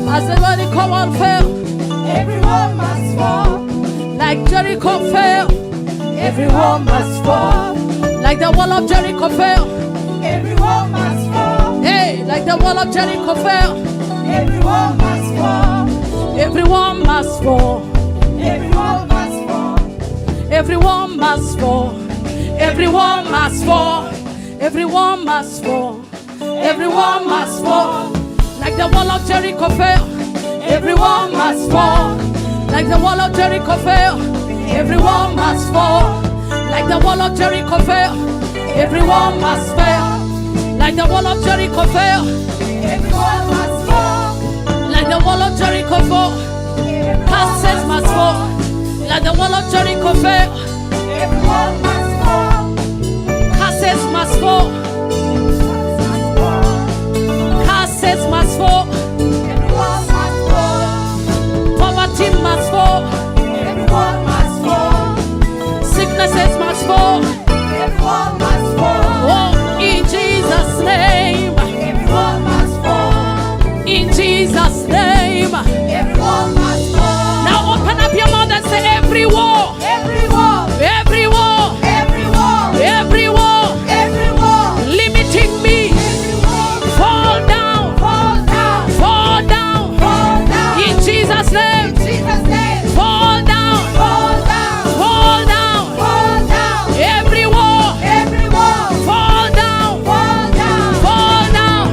As the Jericho wall fell, everyone must fall. like Jericho fell, Everyone must fall. like the wall of Jericho fell. Everyone must fall. Hey, like the wall of Jericho fell. Everyone must fall. Everyone must fall. Everyone must fall. Everyone must fall. Everyone must fall. Everyone must fall. Everyone must fall. Like the wall of Jericho fell. Everyone must fall. Like the wall of Jericho fell. Everyone must fall. Like the wall of Jericho fell. Everyone must fall. Like the wall of Jericho fell. Everyone must fall. Like the wall of Jericho fell. Pastors must fall. Like the wall of Jericho fell. Everyone must fall. Pastors must fall. Curses must fall. Everyone must fall. Poverty must fall. Everyone must fall. Sicknesses must fall. Everyone must fall. Oh, in Jesus' name. Everyone must fall. In Jesus' name. Everyone must fall. Now open up your mouth and say every wall. Every wall. Every wall. Every wall. Every wall. Every wall. Limiting me. Every wall. Fall down. Fall down. Fall down. Fall down. In Jesus' name. In Jesus' name. Fall down. Fall down. Fall down. Fall down. Every wall. Every wall. Fall down. Fall down. Fall down.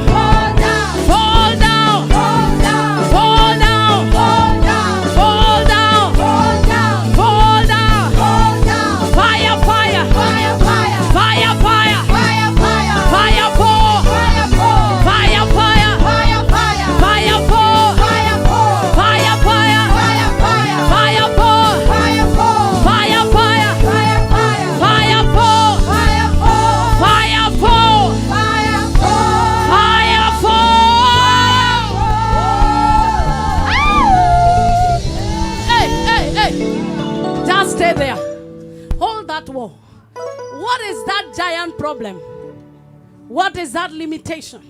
Fall down. Fall down. Fall down. Fall down. Fall down. Fall down. Fall down. Fall down. Fall down. Fire, fire. Fire, fire. Fire, fire. Fire, fire. Fire fall. Fire, fall. Fire, fire. Fire, fire. Fire fall. Fire, fall. Fire, fire. Fire, fire. Fire fall. Fire, fall. Fire, fire. Fire, fire. Fire fall. Fire, fall. Fire fall. Fire, fall. Fire fall. Hey, hey, hey. Just stay there. Hold that wall. What is that giant problem? What is that limitation?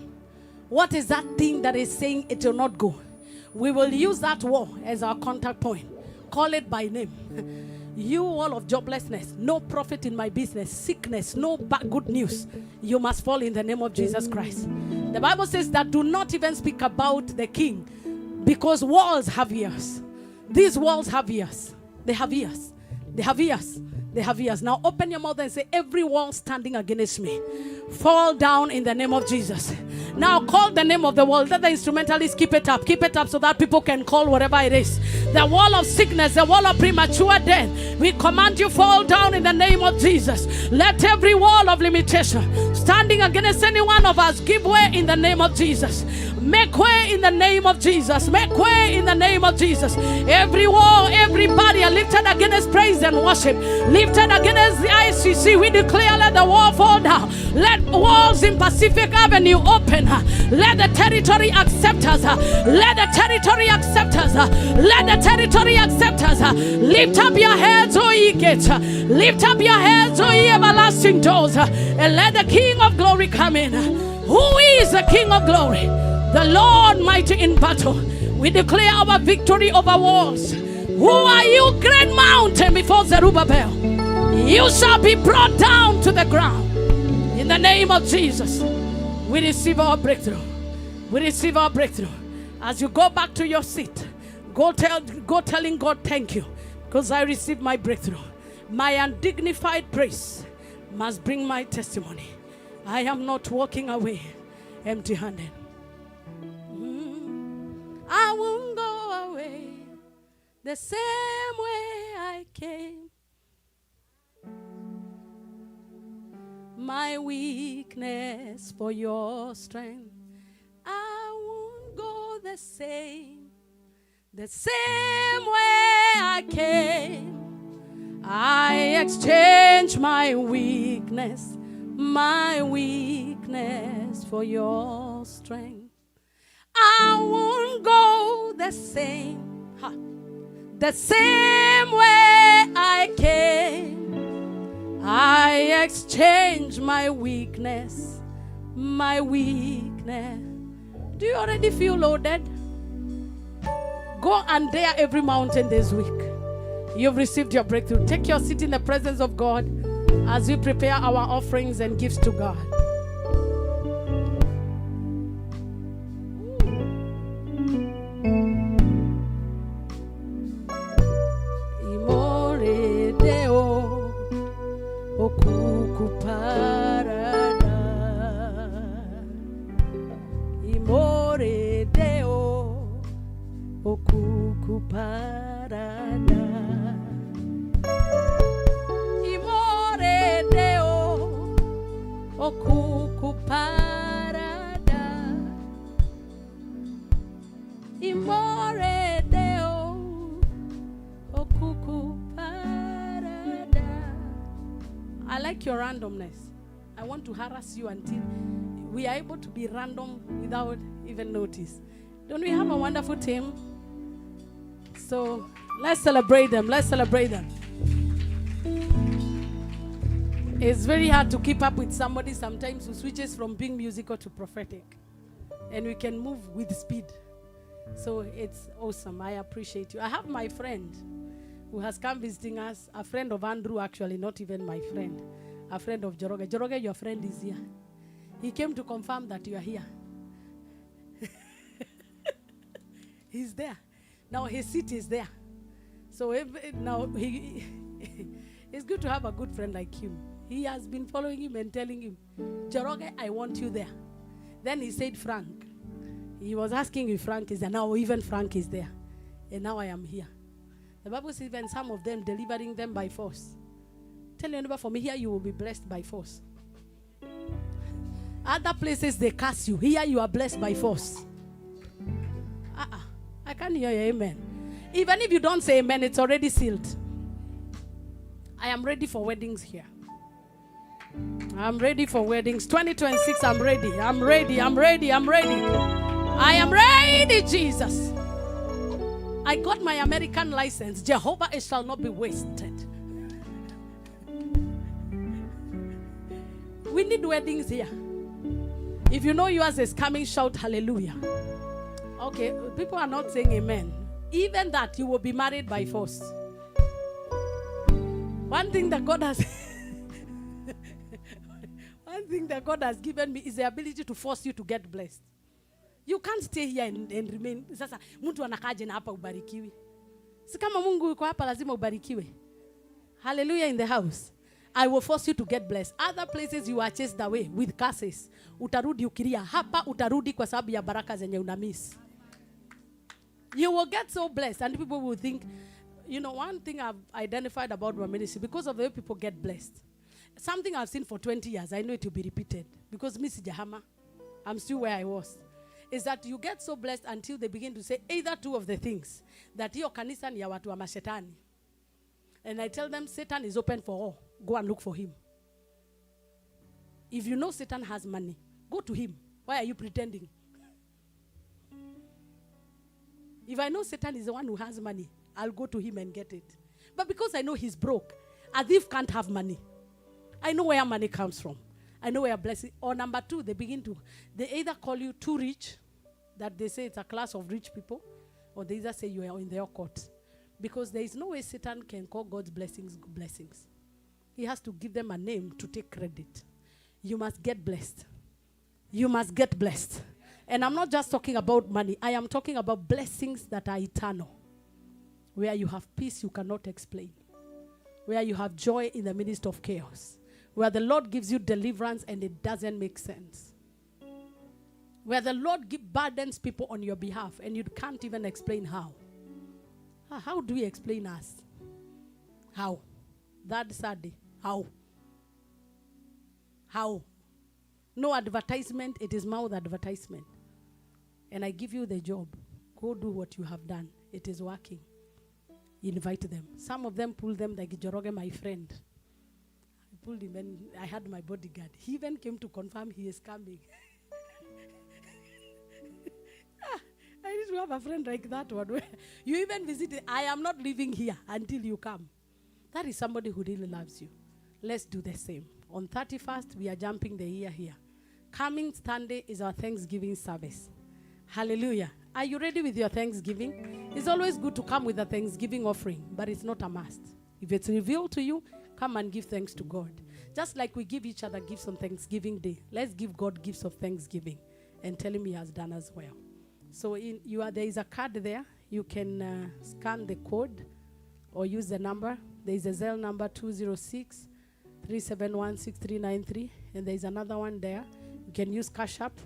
What is that thing that is saying it will not go? We will use that wall as our contact point. Call it by name. You wall of joblessness, no profit in my business, sickness, no good news. You must fall in the name of Jesus Christ. The Bible says that do not even speak about the king, because walls have ears. These walls have ears. They have ears. They have ears. They have ears. Now open your mouth and say, every wall standing against me, fall down in the name of Jesus. Now call the name of the wall. Let the instrumentalists keep it up so that people can call whatever it is. The wall of sickness, the wall of premature death, we command you fall down in the name of Jesus. Let every wall of limitation standing against any one of us give way in the name of Jesus. Make way in the name of Jesus. Make way in the name of Jesus. Every wall, every barrier lifted against praise and worship, lifted against the ICC, we declare let the wall fall down. Let walls in Pacific Avenue open. Let the territory accept us. Let the territory accept us. Let the territory accept us. Lift up your heads, O ye gates. Lift up your heads, O ye everlasting doors. And let the King of glory come in. Who is the King of glory? The Lord mighty in battle. We declare our victory over walls. Who are you, great mountain, before Zerubbabel? You shall be brought down to the ground. In the name of Jesus, we receive our breakthrough. We receive our breakthrough. As you go back to your seat, go telling God thank you, because I received my breakthrough. My undignified praise must bring my testimony. I am not walking away empty-handed. I won't go away the same way I came. My weakness for your strength. I won't go the same way I came. I exchange my weakness for your strength. I won't go the same way I came. I exchange my weakness my weakness. Do you already feel loaded? Go and dare every mountain this week. You've received your breakthrough. Take your seat in the presence of God as we prepare our offerings and gifts to God. Imore Deo okukuparada. Imore Deo okukuparada. Imore Deo okukuparada. Imore Deo okukuparada. I like your randomness. I want to harass you until we are able to be random without even notice. Don't we have a wonderful team? So let's celebrate them. Let's celebrate them. It's very hard to keep up with somebody sometimes who switches from being musical to prophetic. And we can move with speed. So it's awesome. I appreciate you. I have my friend who has come visiting us, a friend of Andrew actually, not even my friend, a friend of Joroge. Joroge, your friend is here. He came to confirm that you are here. He's there. Now his seat is there. So now it's good to have a good friend like him. He has been following him and telling him, Joroge, I want you there. Then he said, Frank. He was asking if Frank is there. Now even Frank is there. And now I am here. The Bible says even some of them delivering them by force. Tell your neighbor, for me here you will be blessed by force. Other places they curse you. Here you are blessed by force. I can't hear you, amen. Even if you don't say amen, it's already sealed. I am ready for weddings here. I'm ready for weddings. 2026, I'm ready. I'm ready. I'm ready. I'm ready. I am ready, Jesus. I got my American license. Jehovah, it shall not be wasted. We need weddings here. If you know yours is coming, shout hallelujah. Okay, people are not saying amen. Even that, you will be married by force. One thing that God has given me is the ability to force you to get blessed. You can't stay here and remain. Sasa mtu anakaje na hapa ubarikiwe. Si kama Mungu yuko hapa lazima ubarikiwe. Hallelujah in the house. I will force you to get blessed. Other places you are chased away with curses. Utarudi ukilia. Hapa utarudi kwa sababu ya baraka zenye unamiss. You will get so blessed and people will think, you know, one thing I've identified about my ministry, because of the way people get blessed. Something I've seen for 20 years, I know it will be repeated. Because Miss Jahama, I'm still where I was. Is that you get so blessed until they begin to say either two of the things. That hiyo kanisa ni ya watu wa mashetani. And I tell them Satan is open for all. Go and look for him. If you know Satan has money, go to him. Why are you pretending? If I know Satan is the one who has money, I'll go to him and get it. But because I know he's broke, a thief can't have money. I know where money comes from. I know where blessing. Or number two, they either call you too rich, that they say it's a class of rich people, or they either say you are in their court. Because there is no way Satan can call God's blessings good blessings. He has to give them a name to take credit. You must get blessed. You must get blessed. And I'm not just talking about money. I am talking about blessings that are eternal. Where you have peace you cannot explain. Where you have joy in the midst of chaos. Where the Lord gives you deliverance and it doesn't make sense. Where the Lord burdens people on your behalf and you can't even explain how. How do we explain us? How? That Saturday. How? How? No advertisement, it is mouth advertisement. And I give you the job. Go do what you have done. It is working. Invite them. Some of them pull them like Joroge, my friend. I pulled him and I had my bodyguard. He even came to confirm he is coming. I need to have a friend like that one. Where you even visited. I am not leaving here until you come. That is somebody who really loves you. Let's do the same. On 31st, we are jumping the year here. Coming Sunday is our Thanksgiving service. Hallelujah. Are you ready with your Thanksgiving? It's always good to come with a Thanksgiving offering, but it's not a must. If it's revealed to you, come and give thanks to God. Just like we give each other gifts on Thanksgiving Day, let's give God gifts of thanksgiving and tell him he has done as well. So there is a card there. You can scan the code or use the number. There is a Zelle number 206-371-6393, and there is another one there. You can use Cash App.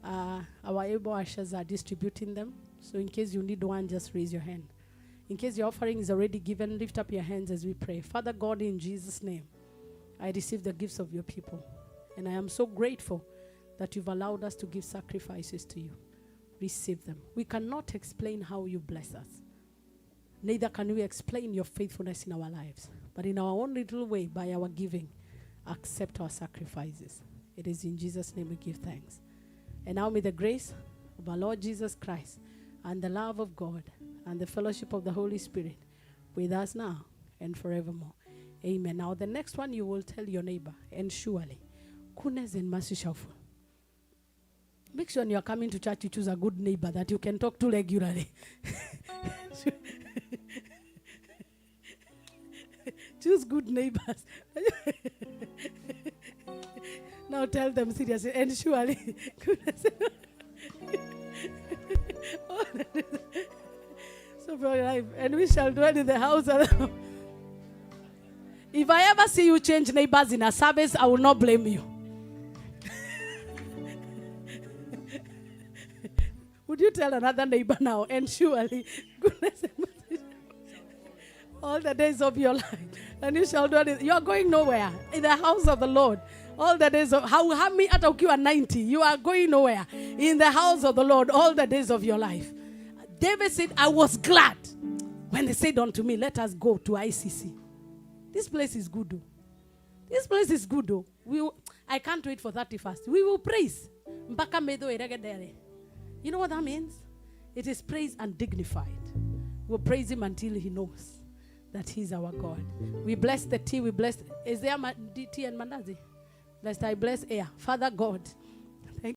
Our able ushers are distributing them. So in case you need one, just raise your hand. In case your offering is already given, lift up your hands as we pray. Father God, in Jesus' name, I receive the gifts of your people. And I am so grateful that you've allowed us to give sacrifices to you. Receive them. We cannot explain how you bless us. Neither can we explain your faithfulness in our lives. But in our own little way, by our giving, accept our sacrifices. It is in Jesus' name we give thanks. And now may the grace of our Lord Jesus Christ and the love of God and the fellowship of the Holy Spirit with us now and forevermore. Amen. Now the next one you will tell your neighbor, and surely, goodness and mercy shall follow. Make sure when you are coming to church, you choose a good neighbor that you can talk to regularly. Choose good neighbors. Now tell them seriously, and surely, goodness. So for your life, and we shall dwell in the house of the Lord. If I ever see you change neighbors in a service, I will not blame you. Would you tell another neighbor now, and surely, goodness and mercy all the days of your life, and you shall dwell in, you are going nowhere, in the house of the Lord. All the days of, how many hata ukiwa 90, you are going nowhere, in the house of the Lord all the days of your life. David said, I was glad when they said unto me, let us go to ICC. This place is good, though. This place is good, though. I can't wait for 31st. We will praise. Mpaka medo eregedere. You know what that means? It is praise and dignified. We'll praise him until he knows that he's our God. We bless the tea. We bless. Is there tea and mandazi? Blessed I bless air. Father God,